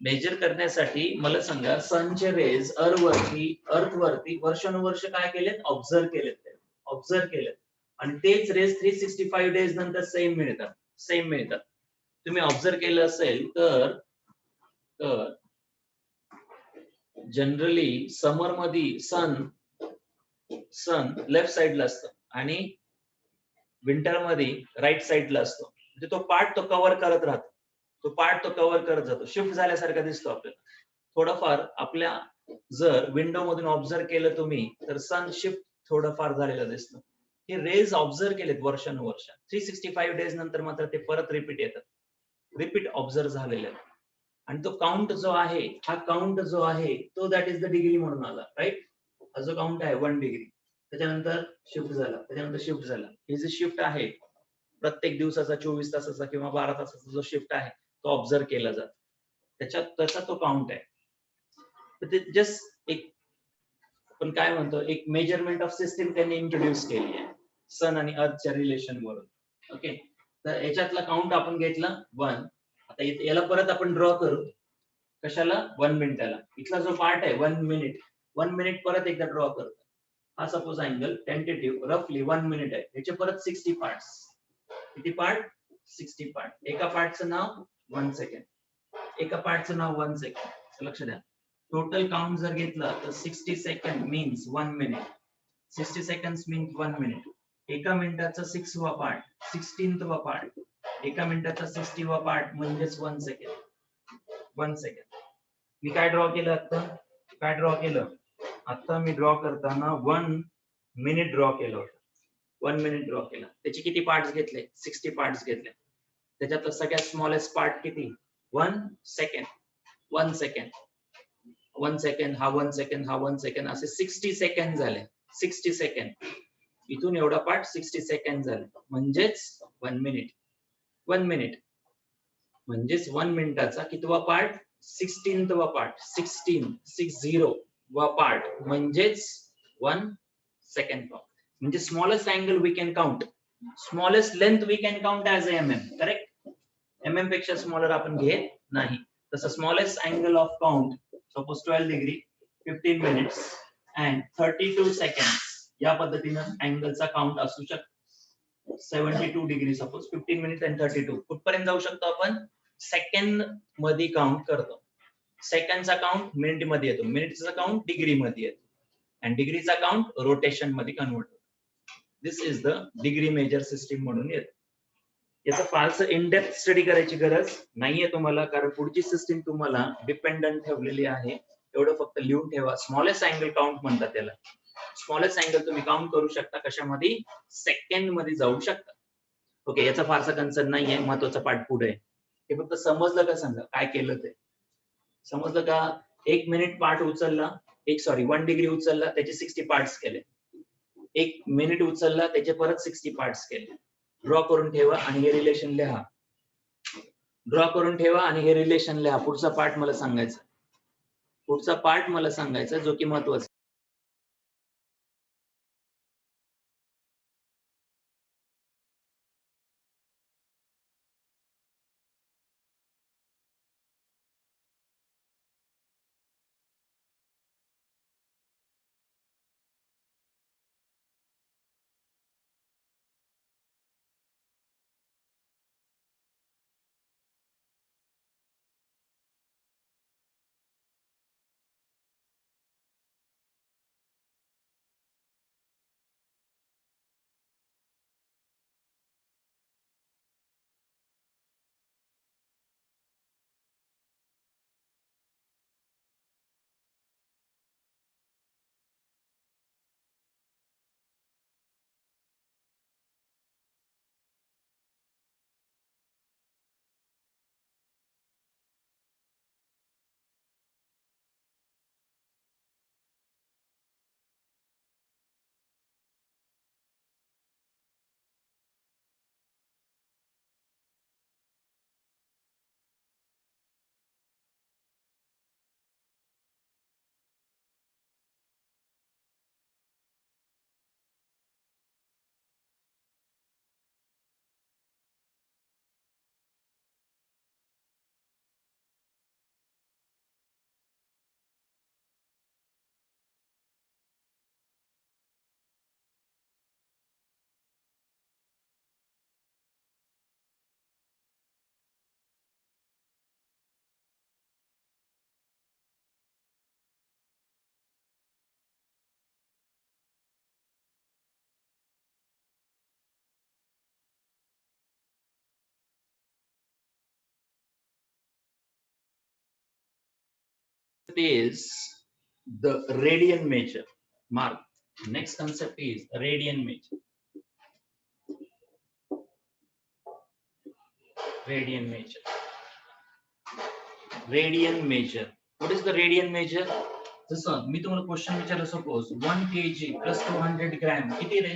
मेजर करण्यासाठी मला सांगा, सनचे रेज अर्थवरती वर्षानुवर्ष काय केलेत? ऑब्झर्व केलेत. आणि तेच रेज 365 डेज नंतर सेम मिळतात. तुम्ही ऑब्झर्व केलं असेल तर जनरली समर मध्ये सन लेफ्ट साइडला असतं आणि विंटर मध्ये राईट साइडला असतो. म्हणजे तो पार्ट तो कव्हर करत राहतो, जातो, शिफ्ट झाल्यासारखा दिसतो आपल्याला. थोडंफार आपल्या जर विंडो मधून ऑब्झर्व केलं तुम्ही तर सन शिफ्ट थोडंफार झालेलं दिसतं. हे रेज ऑब्झर्व केलेत वर्षानुवर्ष. 365 डेज नंतर मात्र ते परत रिपीट ऑब्झर्व झालेले आहेत. आणि तो काउंट जो आहे, हा काउंट जो आहे तो दॅट इज द डिग्री म्हणून आला, राईट? हा जो काउंट आहे 1 डिग्री, त्याच्यानंतर शिफ्ट झाला. हे जे शिफ्ट आहे प्रत्येक दिवसाचा, 24 तासाचा किंवा 12 तासाचा जो शिफ्ट आहे तो ऑब्झर्व केला जातो, त्याचा तो काउंट आहे. तर ते जस्ट एक आपण काय म्हणतो, एक मेजरमेंट ऑफ सिस्टीम त्यांनी इंट्रोड्यूस केली आहे सन आणि अर्थच्या रिलेशन वरून. ओके, तर याच्यातला काउंट आपण घेतला 1. आता याला परत आपण ड्रॉ करू. कशाला? 1 मिनिटाला. इथला जो पार्ट आहे 1 मिनिट परत एकदा ड्रॉ करतो. हा सपोज अँगल टेंटेटिव्ह रफली 1 मिनिट आहे. याचे परत 60 पार्ट्स. किती पार्ट? 60 पार्ट. एका पार्टचं नाव 1 सेकंड. लक्ष द्या. टोटल काउंट जर घेतला तर 60 second means 1 minute. 60 seconds means 1 minute. एका मिनिटाचा 6वा पार्ट, 16th पार्ट. एका मिनिटाचा 60वा पार्ट म्हणजेच 1 सेकंड. मी काय ड्रॉ केलं आता? मी ड्रॉ करताना 1 मिनिट ड्रॉ केलं होतं. 1 मिनिट ड्रॉ केला. त्याचे किती पार्ट्स घेतले? 60 पार्ट्स घेतले. त्याच्यातला सगळ्यात स्मॉलेस्ट पार्ट किती? 1 सेकंड 1 सेकंड 1 सेकंड हा 1 सेकंड हा 1 सेकंड असे 60 सेकंड झाले. 60 सेकंड इथून एवढा पार्ट 60 सेकंड झाले म्हणजेच 1 मिनिट 1 मिनिट म्हणजेच 1 मिनिटाचा कितवा पार्ट 16वा पार्ट 16 वा पार्ट म्हणजेच 1 सेकंड पार्ट. म्हणजे smallest angle we can count, smallest length we can count as mm. Correct. mm पेक्षा स्मॉलर आपण घेत नाही. तसं smallest angle of count suppose 12 degree 15 minutes and 32 second या पद्धतीनं अँगलचा काउंट असू शकतो. 72 डिग्री सपोज 15 मिनिट अँड 32 कुठपर्यंत जाऊ शकतो आपण सेकंड मध्ये काउंट करतो. सेकंडचा काउंट मिनिट मध्ये येतो, मिनिटचा काउंट डिग्री मध्ये येतो आणि डिग्रीचा काउंट रोटेशन मध्ये कन्वर्ट होतो. This is the degree measure system म्हणून येतं. याचं फारसं इन डेप्थ स्टडी करायची गरज नाहीये तुम्हाला, कारण पुढची सिस्टीम तुम्हाला डिपेंडंट ठेवलेली आहे. एवढं फक्त लिहून ठेवा. स्मॉलेस्ट अँगल काउंट म्हणतात त्याला. स्मॉलेस्ट अँगल तुम्ही काउंट करू शकता कशामध्ये सेकंड मध्ये जाऊ शकता. ओके, याचा फारसा कन्सर्न नाहीये. महत्वाचा पार्ट पुढे आहे. हे फक्त समजलं का सांगा काय केलं ते समजलं का. 1 मिनिट पार्ट उचलला, 1 डिग्री उचलला त्याचे 60 पार्ट्स केले. 1 मिनिट उचलला त्याचे परत 60 पार्ट्स केले. ड्रॉ करून ठेवा आणि हे रिलेशन लिहा. ड्रॉ करून ठेवा आणि हे रिलेशन लिहा. पुढचा पार्ट मला सांगायचा, पुढचा पार्ट मला सांगायचा जो की महत्वाचा. Is the radian measure. Mark. Next concept is radian measure. Radian measure. Radian measure. What is the radian measure? जसं मी तुम्हाला क्वेश्चन विचारलं सपोज 1 kg plus 200 ग्रॅम किती रे?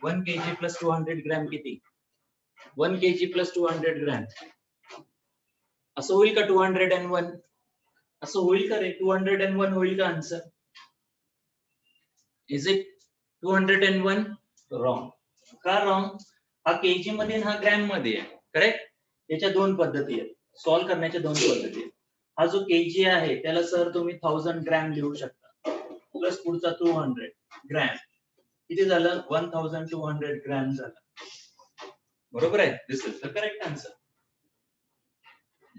1 kg plus 200 ग्रॅम किती? 1 kg plus 200 ग्रॅम असं होईल का 201? असं होईल का रे? 201 होईल का आन्सर? Is it 201? रॉंग. का रॉंग? हा केजी मध्ये हा ग्रॅम मध्ये आहे. करेक्ट. याच्या दोन पद्धती आहेत, सॉल्व्ह करण्याच्या दोन पद्धती आहेत. हा जो केजी आहे त्याला सर तुम्ही 1000 ग्रॅम लिहू शकता प्लस पुढचा 200 ग्रॅम किती झालं? 1200 ग्रॅम झालं. बरोबर आहे. This is the correct answer.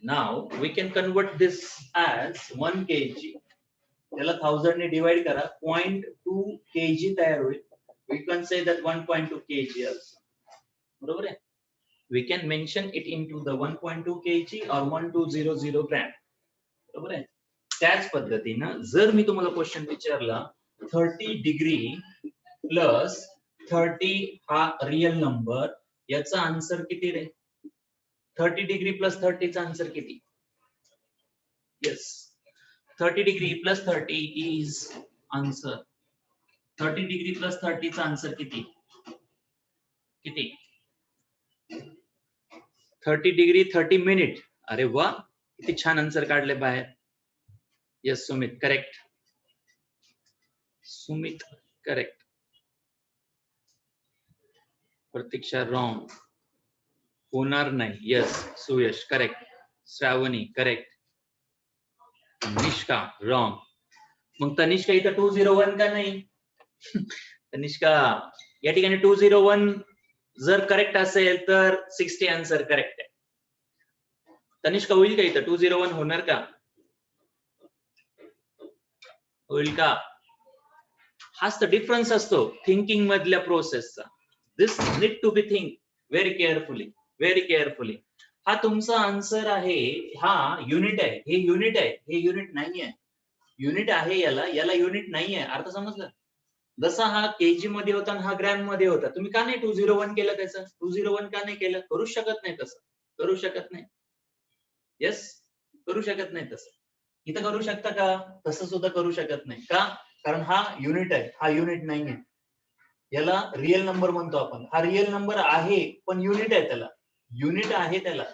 Now we can convert this as 1 kg. त्याला 1000 ने डिवाइड करा, 0.2 kg तयार होईल. We can say that 1.2 kg also. बरोबर आहे. We can mention it into the 1.2 kg or 1200 gram. बरोबर आहे. त्याच पद्धतीनं जर मी तुम्हाला क्वेश्चन विचारला 30 डिग्री प्लस 30 हा रियल नंबर, याचा आन्सर किती रे? 30 डिग्री प्लस 30 चा आन्सर किती? Yes, 30 degree plus 30 is answer. 30 degree plus 30 चा आन्सर किती? किती? 30 डिग्री 30 मिनिट. अरे वा, किती छान आन्सर काढले बाहेर. Yes Sumit, correct. Sumit correct. Pratiksha wrong. होणार नाही. Yes Suyash correct. Shravani correct. Tanishka wrong. मग तनिष्का इथं 201 का नाही? तनिष्का या ठिकाणी 201 जर करेक्ट असेल तर 60 आन्सर करेक्ट आहे. तनिष्का होईल का इथं? 201 होणार का? होईल का? हाच तर डिफरन्स असतो थिंकिंग मधल्या प्रोसेसचा. This need to be think very carefully, very carefully. हा तुमचा आन्सर आहे. हा युनिट आहे, हे युनिट आहे, हे युनिट नाहीये. युनिट आहे याला, याला युनिट नाहीये. अर्थ समजलं? जसा हा केजी मध्ये होता आणि हा ग्रॅम मध्ये होता. तुम्ही का नाही 201 केलं त्याचं? 201 का नाही केलं? करू शकत नाही तसं, करू शकत नाही. येस, करू शकत नाही तसं. इथं करू शकता का? तसं सुद्धा करू शकत नाही. का? कारण हा युनिट आहे, हा युनिट नाहीये. याला रिअल नंबर म्हणतो आपण. हा रिअल नंबर आहे पण युनिट आहे त्याला, युनिट आहे त्याला.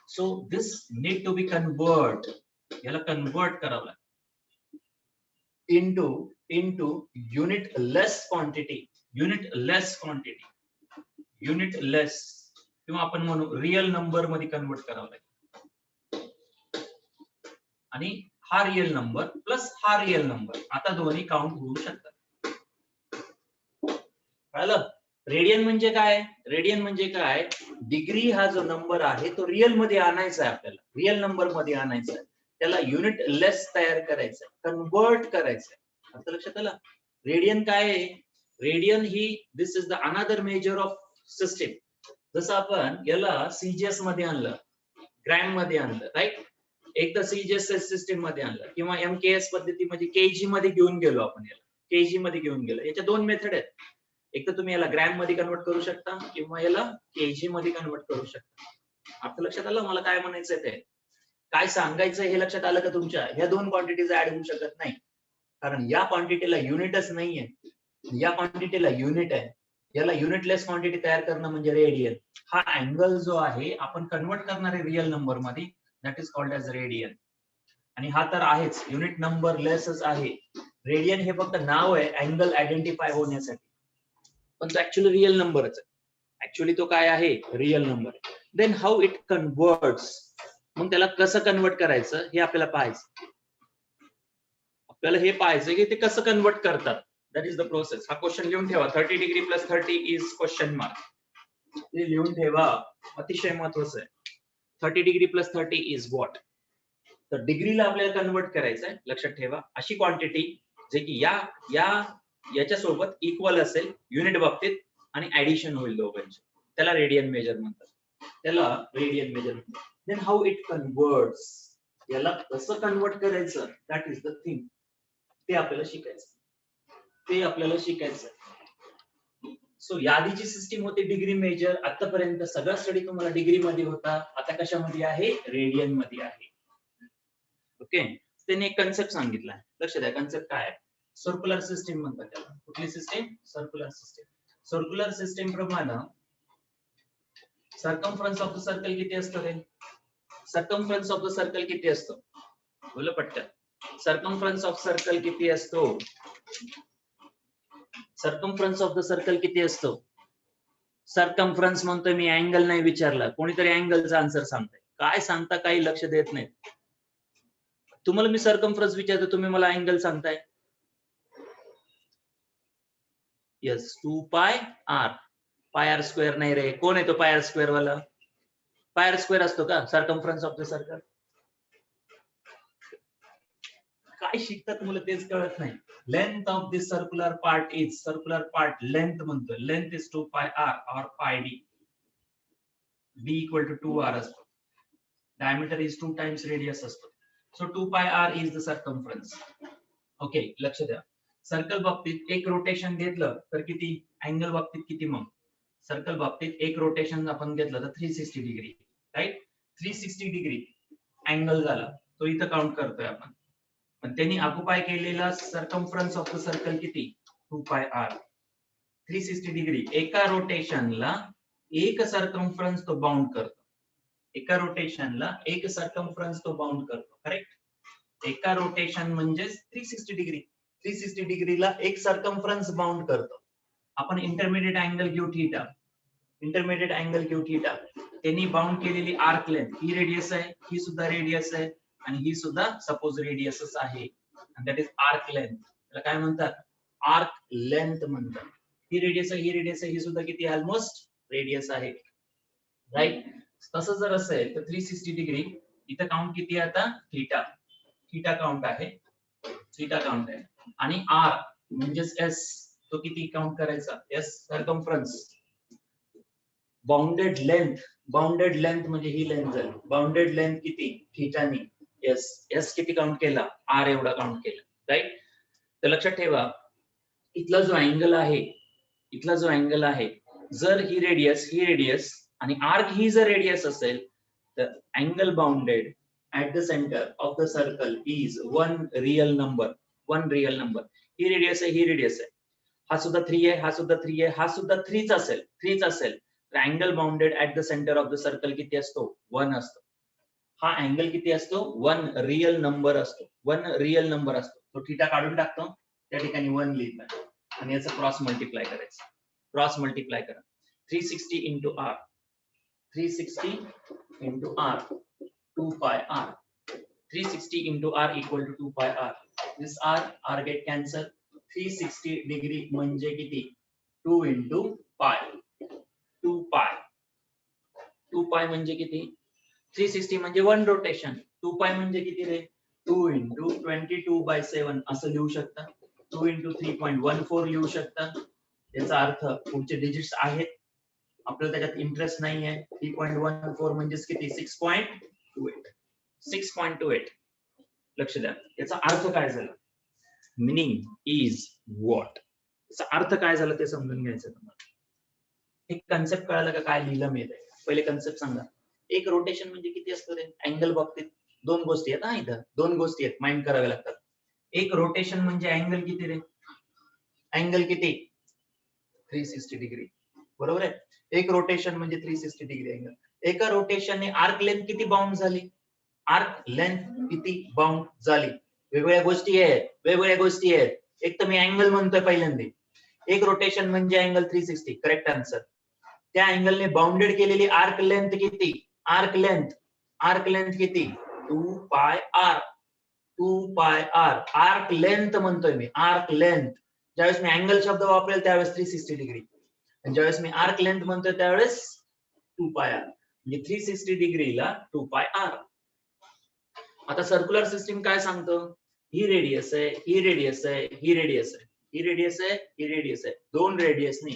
So this need to be convert. याला कन्वर्ट करावं लागेल into unit less quantity, unit less quantity, unit less, किंवा आपण म्हणू रिअल नंबर मध्ये कन्वर्ट करावं लागेल. आणि हा रिअल नंबर प्लस हा रिअल नंबर, आता दोन्ही काउंट होऊ शकतात. कळलं? रेडियन म्हणजे काय? रेडियन म्हणजे काय? डिग्री हा जो नंबर आहे तो रिअल मध्ये आणायचा आहे आपल्याला, रिअल नंबर मध्ये आणायचा आहे. त्याला युनिट लेस तयार करायचं, कन्वर्ट करायचं. आता लक्षात आलं? रेडियन काय आहे? Radian he this is the another measure of system. जसं आपण याला सीजीएस मध्ये आणलं, ग्रॅम मध्ये आणलं, राईट? एक तर सीजीएस सिस्टीम मध्ये आणलं किंवा एमकेएस पद्धती म्हणजे केजी मध्ये घेऊन गेलो आपण, याला केजी मध्ये घेऊन गेलो. याच्या दोन मेथड आहेत. एक तर तुम्ही याला ग्रॅम मध्ये कन्वर्ट करू शकता किंवा याला केजी मध्ये कन्वर्ट करू शकता. आता लक्षात आलं मला काय म्हणायचंय ते? काय सांगायचं हे लक्षात आलं का तुमच्या? ह्या दोन क्वांटिटीज ऍड होऊ शकत नाही, कारण या क्वांटिटीला युनिटच नाहीये, या क्वांटिटीला युनिट आहे. याला युनिटलेस क्वांटिटी तयार करणं म्हणजे रेडियन. हा अँगल जो आहे आपण कन्वर्ट करणार आहे रिअल नंबर मध्ये, that is called as radian. आणि हा तर आहेच, युनिट नंबर लेसच आहे. रेडियन हे फक्त नाव आहे अँगल आयडेंटिफाय होण्यासाठी, पण तो ऍक्च्युअली रिअल नंबरच आहे. ऍक्च्युअली तो काय आहे? Real number. Then how it converts, मग त्याला कसं कन्वर्ट करायचं हे आपल्याला पाहायचं. आपल्याला हे पाहायचं की ते कसं कन्वर्ट करतात. That is the process. हा क्वेश्चन लिहून ठेवा. 30 degree plus 30 is question mark. ते लिहून ठेवा, अतिशय महत्वाचं आहे. 30 डिग्री प्लस 30 इज व्हॉट? तर डिग्रीला आपल्याला कन्वर्ट करायचं आहे. लक्षात ठेवा, अशी क्वांटिटी जे की याच्या सोबत इक्वल असेल युनिट बाबतीत आणि ऍडिशन होईल दोघांची, त्याला रेडियन मेजर म्हणतात. त्याला रेडियन मेजर म्हणतात. देन हाऊ इट कन्वर्ट्स, याला कसं कन्वर्ट करायचं, दॅट इज द थिंग. ते आपल्याला शिकायचं, ते आपल्याला शिकायचं. सो यादीची सिस्टीम होती डिग्री मेजर. आतापर्यंत सगळा स्टडी तुम्हाला डिग्री मध्ये होता, आता कशामध्ये आहे? रेडियन मध्ये आहे. ओके, त्याने एक कन्सेप्ट सांगितला, लक्ष द्या. कन्सेप्ट काय आहे? सर्क्युलर सिस्टीम म्हणतात त्याला. कुठली system? Circular system. Circular system प्रमाणे सर्कमफरन्स ऑफ द सर्कल किती असतं रे? सर्कमफरन्स ऑफ द सर्कल किती असतो? बोला पटकन. सर्कमफरन्स ऑफ सर्कल किती असतो? सर्कमफरन्स ऑफ द सर्कल किती असतो? सर्कमफरन्स म्हणतोय मी, अँगल नाही विचारला. कोणीतरी अँगलचा आन्सर सांगताय. काय सांगता, काही लक्ष देत नाही. तुम्हाला मी सर्कमफरन्स विचारतो, तुम्ही मला अँगल सांगताय. Yes, 2 pi R. पाय आर स्क्वेअर नाही रे. कोण आहे तो पाय आर स्क्वेअर वाला? पाय आर स्क्वेअर असतो का सर्कमफरन्स ऑफ द सर्कल? काय शिकतात मुलं तेच कळत नाही. Length of this circular part is, circular part length म्हणतोय, length is 2 pi r or pi d. D equal to 2 r असतो. डायमीटर इज 2 टाइम्स रेडियस असतो. So 2 pi r is the circumference. Okay, लक्ष द्या. Circle बाबतीत एक rotation घेतलं तर किती? अँगल बाबतीत किती? मग सर्कल बाबतीत एक रोटेशन आपण घेतलं तर 360 डिग्री, राईट? 360 डिग्री अँगल झाला, तो इथं काउंट करतोय आपण. पण त्यांनी ऑक्युपाय केलेला सर्कम्फरन्स ऑफ द सर्कल किती? 2 पाय r. 360 डिग्री एका रोटेशनला एक सर्कम्फरन्स तो बाउंड करतो. एका रोटेशनला एक सर्कम्फरन्स तो बाउंड करतो. करेक्ट? एका रोटेशन म्हणजे 360 डिग्री. 360 डिग्रीला एक सर्कम्फरन्स बाउंड करतो. आपण इंटरमिडिएट अँगल घेऊ थीटा. इंटरमिडिएट अँगल घेऊ थीटा. त्यांनी बाउंड केलेली आर्क लेंथ, ही रेडियस आहे, ही सुद्धा रेडियस आहे आणि ही सुद्धा सपोज रेडियसच आहे. आणि दॅट इज आर्क लेंथ. त्याला काय म्हणतात? आर्क लेंथ म्हणतात. ही रेडियस आहे, ही रेडियस आहे, ही सुद्धा किती ऑलमोस्ट रेडियस आहे. राईट? तसं जर असेल तर 360 डिग्री इथं काउंट किती आहे आता? थीटा. थीटा काउंट आहे. थीटा काउंट आहे. आणि आर म्हणजेच एस, तो किती काउंट करायचा? S circumference. बाउंडेड लेंथ म्हणजे ही लेंथ झाली. बाउंडेड लेंथ किती? थीटानी. एस. एस किती काउंट केला? आर एवढा काउंट केला. राईट? तर लक्षात ठेवा, इथला जो अँगल आहे, जर ही रेडियस आणि आर्क ही जर रेडियस असेल तर angle bounded at the center of the circle is one real number. He radius आहे, ही रेडियस आहे. हा सुद्धा 3 आहे, हा सुद्धा 3 आहे, हा सुद्धा 3च असेल. तर angle bounded at the centre of the circle किती असतो? 1 असतो. हा अँगल किती असतो? 1 रियल नंबर असतो. तो थीटा काढून टाकतो, त्या ठिकाणी 1 लिहितो आणि याचा क्रॉस मल्टिप्लाय करा. 360 into r. 2 pi r. 360 into r equal to 2 pi r. This r get cancel. 360 degree म्हणजे किती? 2 into pi. 2 pi म्हणजे किती? 360 म्हणजे 1 रोटेशन. 2 pi म्हणजे किती रे? 2 into 22/7 असं लिहू शकता. 2 into 3.14 लिहू शकता. याचा अर्थ पुढचे डिजिट्स आहेत, आपल्याला त्याच्यात इंटरेस्ट नाहीये. 3.14 म्हणजे किती? 6.28. लक्ष द्या. याचा अर्थ काय झाला? Meaning is what. याचा अर्थ काय झाला ते समजून घ्यायचं तुम्हाला. एक कन्सेप्ट कळाला का काय लिहिलं मी? पहिले कन्सेप्ट सांगा. एक रोटेशन म्हणजे किती असतं रे? अँगल बाबतीत 2 गोष्टी आहेत. हा, इथं 2 गोष्टी आहेत, माइंड कराव्या लागतात. एक रोटेशन म्हणजे अँगल किती रे? अँगल किती? 360 डिग्री. बरोबर आहे? एक रोटेशन म्हणजे 360 डिग्री अँगल. एका रोटेशनने आर्क लेंथ किती बाउंड झाली? वेगवेगळ्या गोष्टी आहेत. एक तर मी अँगल म्हणतोय पहिल्यांदा. एक रोटेशन म्हणजे अँगल 360. Correct answer. त्या अँगलने बाउंडेड केलेली आर्क लेंथ किती? आर्क लेंथ किती? 2 पाय r. आर्क लेंथ म्हणतोय मी. Arc length. ज्यावेळेस मी अँगल शब्द वापरेल त्यावेळेस 360 डिग्री, आणि ज्यावेळेस मी आर्क लेंथ म्हणतोय त्यावेळेस 2 पाय r. म्हणजे 360 डिग्रीला 2 पाय r. आता सर्क्युलर सिस्टीम काय सांगतो? ही रेडियस आहे, ही रेडियस आहे, ही रेडियस आहे, ही रेडियस आहे, ही रेडियस आहे. 2 रेडियसनी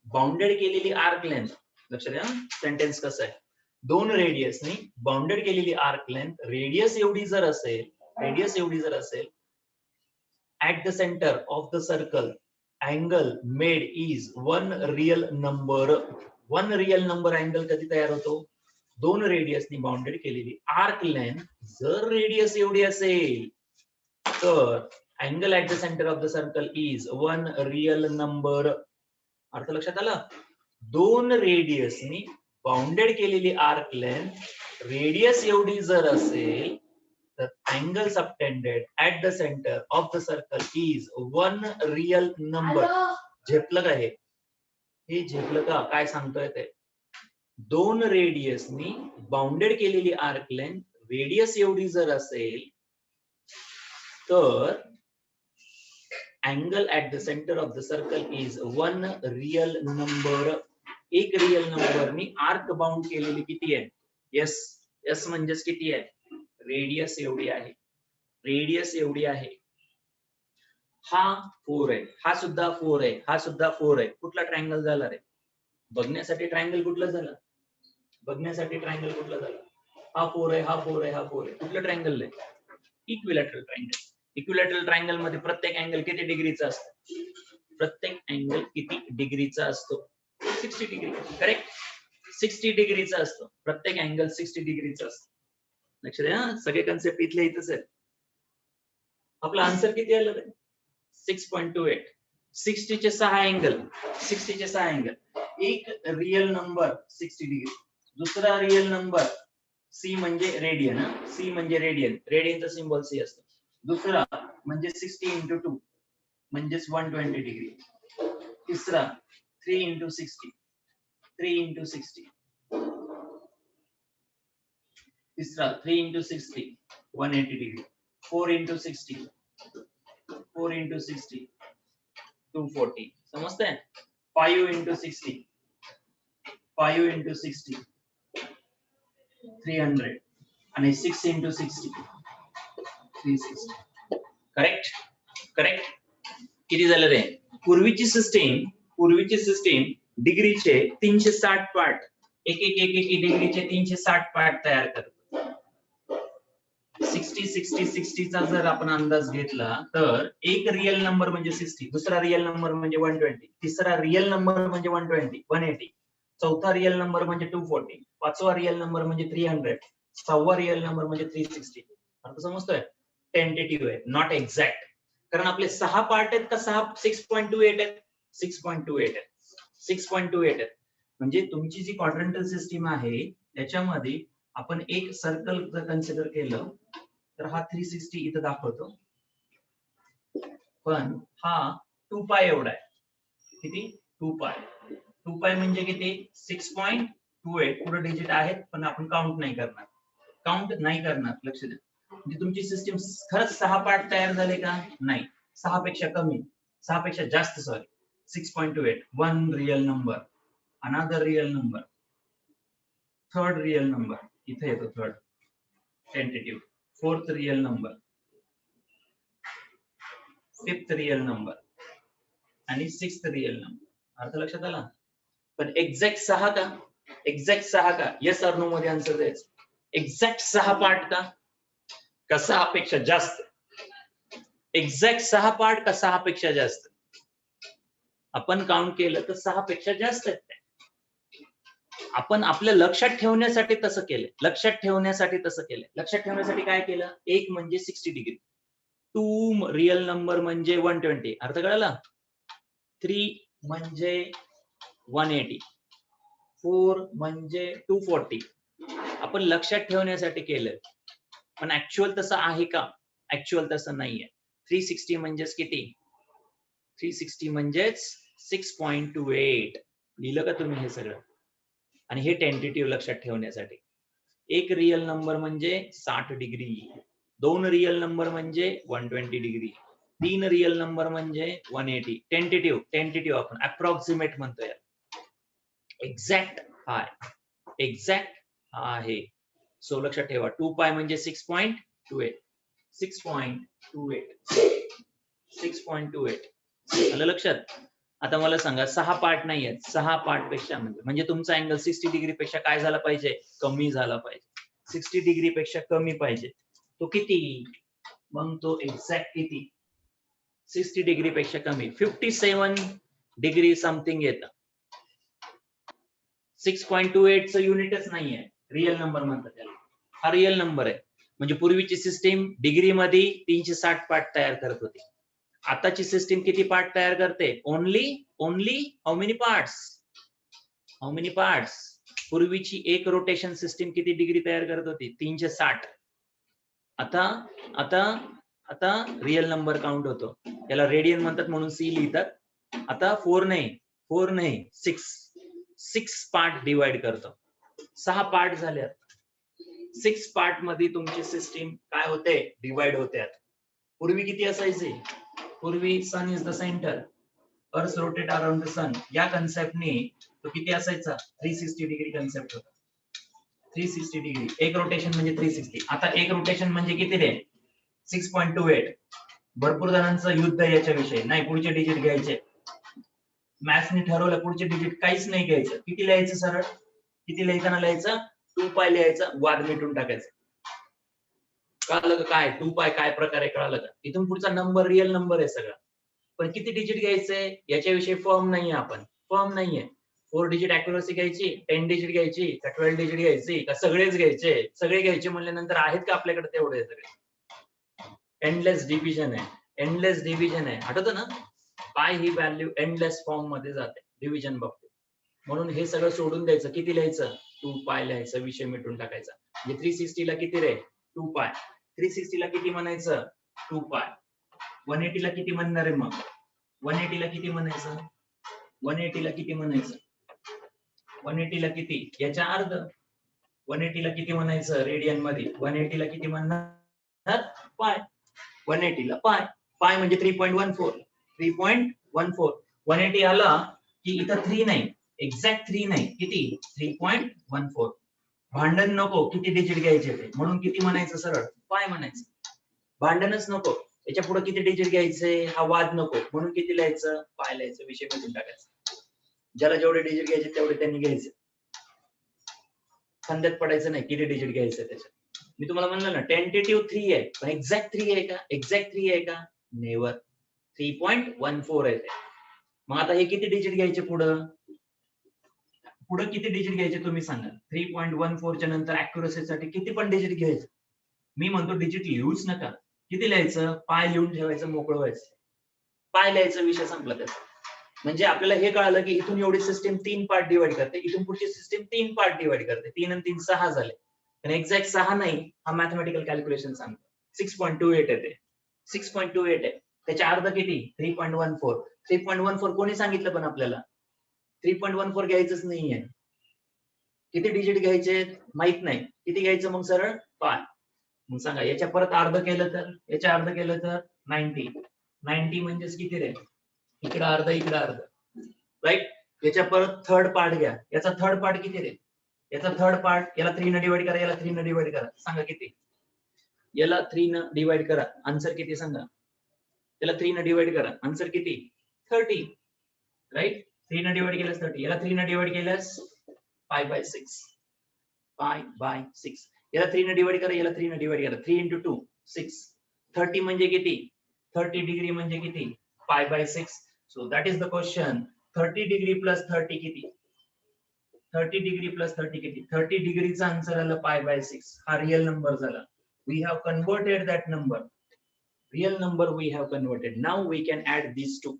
बाउंडेड केलेली आर्क लेंथ. लक्ष द्या सेंटेन्स कसं आहे. 2 रेडियसनी बाउंडेड केलेली आर्क लेंथ रेडियस एवढी जर असेल at the center of the circle, angle made is one real number. One real number angle कधी तयार होतो? 2 रेडियसनी बाउंडेड केलेली आर्क लेंथ जर रेडियस एवढी असेल तर angle at the centre of the circle is one real number. अर्थ लक्षात आला? 2 रेडियसनी बाउंडेड केलेली आर्क लेंथ रेडियस एवढी जर असेल तर angle subtended at the centre of the circle is one real number. झेपलं का हे? झेपलं का? काय सांगतोय ते? 2 रेडियसनी बाउंडेड केलेली आर्क लेंथ रेडियस एवढी जर असेल तर angle at the centre of the circle is one real number. एक रियल नंबरनी आर्क बाउंड केलेली किती आहे? एस म्हणजेच किती आहे? रेडियस एवढी आहे. हा 4 आहे, हा सुद्धा 4 आहे, हा सुद्धा 4 आहे. कुठला ट्रायंगल झाला रे? बघण्यासाठी ट्रायंगल कुठला झाला? हा 4 आहे, हा 4 आहे, हा 4 आहे. कुठलं ट्रायंगल आहे? Equilateral triangle. इक्विलॅटरल ट्रायंगल मध्ये प्रत्येक अँगल किती डिग्रीचा असतो? 60 डिग्री. करेक्ट? 60 डिग्रीचा असतो, प्रत्येक अँगल 60 डिग्रीचा असतो. लक्ष द्या, सगळे कन्सेप्ट इथले इथंच आहेत. आपला आन्सर किती आलं रे? 6.28. 60 चे 6 अँगल, 60 चे 6 अँगल. एक रियल नंबर 60 डिग्री, दुसरा रियल नंबर सी म्हणजे रेडियन, सी म्हणजे रेडियन, रेडियनचा सिम्बॉल सी असतो. दुसरा म्हणजे 60 into 2 म्हणजेच 120 डिग्री. तिसरा 3 into 60, 3 into 60. तिसरा 3 into 60, 180 डिग्री. 4 into 60, 4 into 60, 240. समजतंय? 5 into 60, 5 into 60, 300. आणि 6 into 60, 360. करेक्ट? करेक्ट? किती झालं रे? पूर्वीची सिस्टीम डिग्रीचे 360 पार्ट, एक डिग्रीचे 360 पार्ट तयार करत. 60 चा जर आपण अंदाज घेतला तर एक रियल नंबर म्हणजे 60, दुसरा रियल नंबर म्हणजे 120, तिसरा रियल नंबर म्हणजे 120, 180, चौथा रियल नंबर म्हणजे 240, पाचवा रियल नंबर म्हणजे 300, सहावा रियल नंबर म्हणजे 360. अर्थ समजतोय? टेंटेटिव्ह आहे, नॉट एक्झॅक्ट. कारण आपले 6 पार्ट आहेत का 6.28 आहेत? 6.28 आहेत. 6.28 आहेत. म्हणजे तुमची जी क्वाड्रंटल सिस्टीम आहे त्याच्यामध्ये आपण एक सर्कल जर कन्सिडर केलं तर हा 360 इथं दाखवतो, पण हा 2π एवढा आहे. किती? 2π. 2π म्हणजे किती? 6.28. पुढे डिजिट आहेत पण आपण काउंट नाही करणार. लक्ष द्या. म्हणजे तुमची सिस्टीम खरंच 6 पार्ट तयार झाले का? नाही. 6 पेक्षा कमी, 6 पेक्षा जास्त, sorry. 6.28. One real number, another real number, third real number, इथे येतो third, tentative, fourth real number, fifth real number आणि सिक्स्थ रियल नंबर. अर्थ लक्षात आला? पण एक्झॅक्ट 6 का? एक्झॅक्ट 6 का? येस ऑर नो मध्ये आन्सर द्यायचं. एक्झॅक्ट 6 पार्ट का? का 6 पेक्षा जास्त? एक्झॅक्ट 6 पार्ट का 6 पेक्षा जास्त? आपण काउंट केलं तर 6 पेक्षा जास्त आहेत. आपण आपल्या लक्षात ठेवण्यासाठी तसं केलं. लक्षात ठेवण्यासाठी काय केलं? एक म्हणजे 60 डिग्री, 2 रियल नंबर म्हणजे 120. अर्थ कळाला? 3 म्हणजे 180, 4 म्हणजे 240. आपण लक्षात ठेवण्यासाठी केलं, पण ऍक्च्युअल तसं आहे का? ऍक्च्युअल तसं नाहीये. 360 म्हणजेच किती? 360 म्हणजेच 6.28. लिहिलं का तुम्ही हे सगळं? आणि हे टेंटेटिव्ह लक्षात ठेवण्यासाठी. एक रियल नंबर म्हणजे 60 डिग्री, 2 रियल नंबर म्हणजे 120 डिग्री, 3 रियल नंबर म्हणजे 180. टेंटेटिव्ह आपण अप्रॉक्सिमेट म्हणतो यार. एक्झॅक्ट हा आहे. सो लक्षात ठेवा, 2π म्हणजे 6.28. 6.28 आलं लक्षात? आता मला सांगा, 6 पार्ट नाही आहेत, 6 पार्ट पेक्षा म्हणजे तुमचा अँगल 60 डिग्री पेक्षा काय झाला पाहिजे? कमी झाला पाहिजे. 60 डिग्री पेक्षा कमी पाहिजे. तो किती? मग तो एक्झॅक्ट किती? 60 डिग्री पेक्षा कमी 57 डिग्री समथिंग येतं. 6.28 चं युनिटच नाहीये, रियल नंबर म्हणतात त्याला. हा रियल नंबर आहे. म्हणजे पूर्वीची सिस्टीम डिग्री मध्ये 360 पार्ट तयार करत होती. आताची सिस्टीम किती पार्ट तयार करते? Only how many parts? पूर्वीची एक रोटेशन सिस्टीम किती डिग्री तयार करत होती? 360. आता रियल नंबर काउंट होतो. याला रेडियन म्हणतात म्हणून सी लिहितात. आता 4 नाही 6 पार्ट डिवाइड करतो. 6 पार्ट झाले. 6 पार्ट मध्ये तुमची सिस्टीम काय होते? डिवाइड होते. पूर्वी किती असायचे? पूर्वी sun is the centre, earth rotate around the sun, या कन्सेप्टने तो किती असायचा? 360 डिग्री कन्सेप्ट होता. 360 डिग्री एक रोटेशन म्हणजे 360. आता एक रोटेशन म्हणजे किती रे? 6.28. भरपूर जणांचं युद्ध याच्याविषयी. नाही, पुढचे डिजिट घ्यायचे. मॅथ्सने ठरवलं पुढचे डिजिट काहीच नाही घ्यायचं. किती लिहायचं? सरळ किती लिहायचं? लिहायचं 2π लिहायचं, वाद मिटून टाकायचं. कळलं काय 2π काय प्रकारे? कळालं का? इथून पुढचा नंबर रियल नंबर आहे सगळा. पण किती डिजिट घ्यायचंय याच्याविषयी फर्म नाहीये. 4 डिजिट अॅक्युरसी घ्यायची, 10 डिजिट घ्यायची, का 12 डिजिट घ्यायची, का सगळेच घ्यायचे? सगळे घ्यायचे म्हणल्यानंतर आहेत का आपल्याकडे तेवढे सगळे? एंडलेस डिव्हिजन आहे, एंडलेस डिव्हिजन आहे. आठवतं ना? पाय ही व्हॅल्यू एंडलेस फॉर्म मध्ये जाते डिव्हिजन बाबतीत. म्हणून हे सगळं सोडून द्यायचं. किती लिहायचं? 2 पाय लिहायचं, विषय मिटून टाकायचा. म्हणजे 360 ला किती रे? 2 पाय. 360 ला किती म्हणायचं? 2 पाय. 180 ला किती म्हणणार आहे मग? 180 ला किती म्हणायचं? 180 ला किती म्हणायचं? 180 ला किती? याच्या अर्ध. 180 ला किती म्हणायचं रेडियन मध्ये? 180 ला किती म्हणणार? पाय. 180 ला पाय. पाय म्हणजे 3.14. 3.14. 180 आला की इथं 3 नाही, एक्झॅक्ट 3 नाही, किती? 3.14. भांडण नको किती डिजिट घ्यायचे ते, म्हणून किती म्हणायचं? सरळ पाय म्हणायचं. भांडणच नको, याच्या पुढे किती डिजिट घ्यायचे हा वाद नको, म्हणून किती लिहायचं? पाय लिहायचं, विषय मिटून टाकायचा. ज्याला जेवढे डिजिट घ्यायचे तेवढे त्यांनी घ्यायचे, खंद्यात पडायचं नाही किती डिजिट घ्यायचं त्याच्यात. मी तुम्हाला म्हणलं ना टेंटेटिव्ह 3 आहे, पण एक्झॅक्ट 3 आहे का? एक्झॅक्ट 3 आहे का? नेवर. 3.14 आहे ते. मग आता हे किती डिजिट घ्यायचे पुढं? पुढं किती डिजिट घ्यायचे तुम्ही सांगा? 3.14 च्या नंतर अॅक्युरसीसाठी किती पण डिजिट घ्यायचे? मी म्हणतो डिजिट लिहूच नका. किती लिहायचं? पाय लिहून ठेवायचं, मोकळं व्हायचं. पाय लिहायचा, विषय संपला त्याचा. म्हणजे आपल्याला हे कळालं की इथून एवढी सिस्टीम 3 पार्ट डिवाइड करते, इथून पुढची सिस्टीम 3 पार्ट डिवाइड करते. 3 आणि 3 6 झाले. पण एक्झॅक्ट 6 नाही, हा मॅथमॅटिकल कॅल्क्युलेशन सांगतो. 6.28 आहे ते. 6.28 आहे. त्याच्या अर्ध किती? 3.14. 3.14 कोणी सांगितलं पण आपल्याला? 3.14 घ्यायचंच नाहीये. किती डिजिट घ्यायचे माहित नाही. किती घ्यायचं मग? सरळ पाय. मग सांगा याच्या परत अर्ध केलं तर? याच्या अर्ध केलं तर 90. 90 म्हणजेच किती रे? इकडं अर्ध, इकडं अर्ध, राईट? याच्या परत थर्ड पार्ट घ्या. याचा थर्ड पार्ट किती रे? याचा थर्ड पार्ट, याला 3 न डिवाइड करा, याला 3 न डिवाइड करा, सांगा किती? याला 3 न डिवाइड करा, आन्सर किती सांगा? याला 3 न डिवाइड करा, आन्सर किती? 30, राईट? 3 न डिवाइड केल्यास 30, याला 3 न डिवाइड केल्यास पाय बाय 6. Pi by 6. याला 3 न डिवाइड करा, याला 3 न डिवाइड करा. 3 into 2 6. 30 म्हणजे किती? 30 डिग्री म्हणजे किती? Pi by 6. So that is the question. 30 degree plus 30 किती? 30 degree plus 30 किती? 30 डिग्रीचा आन्सर आला पाय बाय 6. हा रिअल नंबर झाला. We have converted that number. Real number we have converted. Now we can add these two.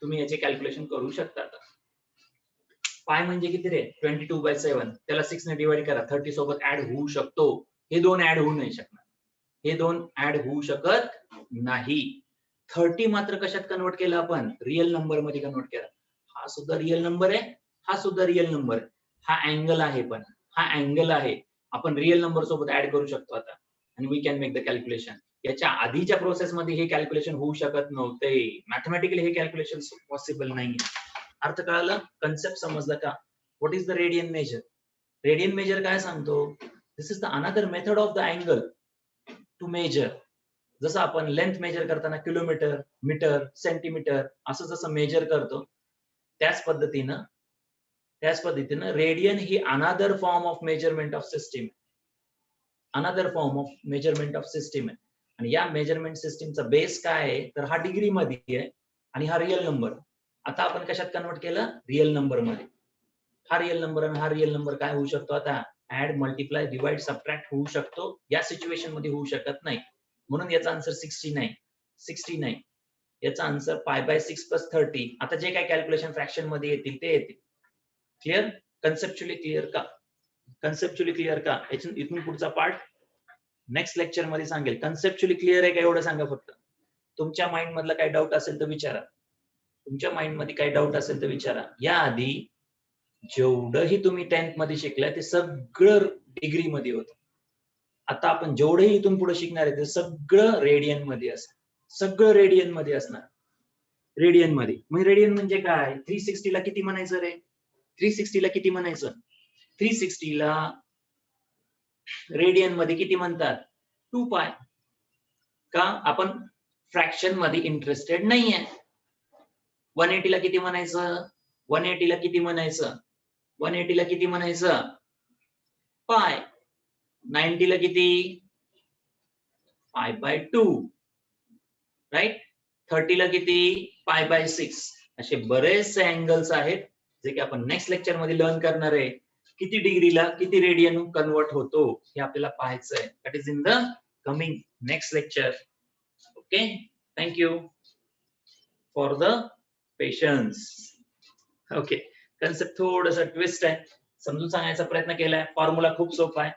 तुम्ही याचे calculation करू शकता आता. पाय म्हणजे किती रे? 22/7. त्याला 6 ने डिवाइड करा. 30 सोबत ऍड होऊ शकतो. हे दोन ऍड होऊ नाही शकणार. हे दोन ऍड होऊ शकत नाही. 30 मात्र कशात कन्वर्ट केलं आपण? रिअल नंबर मध्ये कन्वर्ट केला. हा सुद्धा रिअल नंबर आहे, हा सुद्धा रिअल नंबर आहे. हा अँगल आहे, पण हा अँगल आहे. आपण रिअल नंबर सोबत ऍड करू शकतो आता, आणि we can make the calculation. याच्या आधीच्या प्रोसेस मध्ये हे कॅल्क्युलेशन होऊ शकत नव्हते. मॅथमॅटिकली हे कॅल्क्युलेशन पॉसिबल नाही. अर्थ कळाला? कन्सेप्ट समजला का? What is the radian measure? Radian measure काय सांगतो? This is the another method of the angle to measure. जसं आपण लेंथ मेजर करताना किलोमीटर, मीटर, सेंटीमीटर असं जसं मेजर करतो, त्याच पद्धतीनं रेडियन ही another form of measurement of system, another form of measurement of system आहे. आणि या मेजरमेंट सिस्टीमचा बेस काय आहे? तर हा डिग्री मध्ये आहे, आणि हा रिअल नंबर. आता आपण कशात कन्वर्ट केलं? रिअल नंबर मध्ये. हा रिअल नंबर आणि हा रिअल नंबर काय होऊ शकतो आता? ऍड, मल्टिप्लाय, डिवाइड, सबट्रॅक्ट होऊ शकतो. या सिच्युएशन मध्ये होऊ शकत नाही. म्हणून याचा आन्सर 69. 69. याचा आन्सर पाय बाय 6 प्लस 30. आता जे काय कॅल्क्युलेशन फ्रॅक्शन मध्ये येतील ते येतील. क्लिअर? कन्सेप्च्युअली क्लिअर का? कन्सेप्च्युअली क्लिअर का? इथून पुढचा पार्ट नेक्स्ट लेक्चर मध्ये सांगेल. कन्सेप्च्युअली क्लिअर आहे का एवढं सांगा फक्त. तुमच्या माइंड मधला काही डाऊट असेल तर विचारा. तुमच्या माइंड मध्ये काही डाऊट असेल तर विचारा. याआधी जेवढंही तुम्ही 10th मध्ये शिकलाय ते सगळं डिग्री मध्ये होतं. आता आपण जेवढंही इथून पुढे शिकणार आहे ते सगळं रेडियन मध्ये असणार. सगळं रेडियन मध्ये असणार. रेडियन मध्ये. मग रेडियन म्हणजे काय? 360 ला किती म्हणायचं रे? 360 ला किती म्हणायचं? 360 ला रेडियन मध्ये किती म्हणतात? 2 पाय. का? आपण फ्रॅक्शन मध्ये इंटरेस्टेड नाहीये. 180 ला किती म्हणायचं? 180 ला किती म्हणायचं? 180 ला किती म्हणायचं? पाय. 90 ला किती? Pi by 2, right? 30 ला किती? Pi by 6. असे बरेचसे अँगल्स आहेत जे की आपण नेक्स्ट लेक्चर मध्ये लर्न करणार आहे. किती डिग्रीला किती रेडियन कन्वर्ट होतो हे आपल्याला पाहायचं आहे. That is in the coming next lecture. Okay, thank you for the patience. Okay, concept थोडंसं ट्विस्ट आहे, समजून सांगायचा प्रयत्न केलाय. फॉर्म्युला खूप सोपा आहे.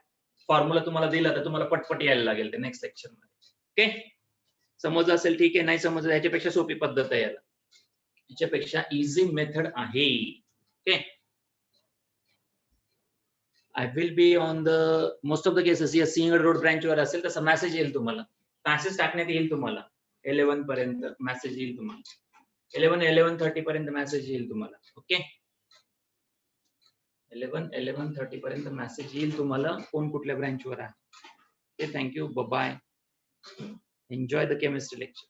फॉर्म्युला तुम्हाला दिला तर तुम्हाला पटपट यायला लागेल ते नेक्स्ट लेक्चर मध्ये. ओके, समजलं असेल ठीक आहे, नाही समजलं याच्यापेक्षा सोपी पद्धत आहे, याला याच्यापेक्षा इझी मेथड आहे. Okay, I will be on the most of the cases. या सिंहगड रोड ब्रांच वर असेल तसं मेसेज येईल तुम्हाला, मेसेज टाकण्यात येईल तुम्हाला. 11 पर्यंत मेसेज येईल तुम्हाला. 11:30 पर्यंत मेसेज येईल तुम्हाला. ओके, 11:30 पर्यंत मेसेज येईल तुम्हाला कोण कुठल्या ब्रांच वर आहे. Okay, thank you, bye. Enjoy the chemistry lecture.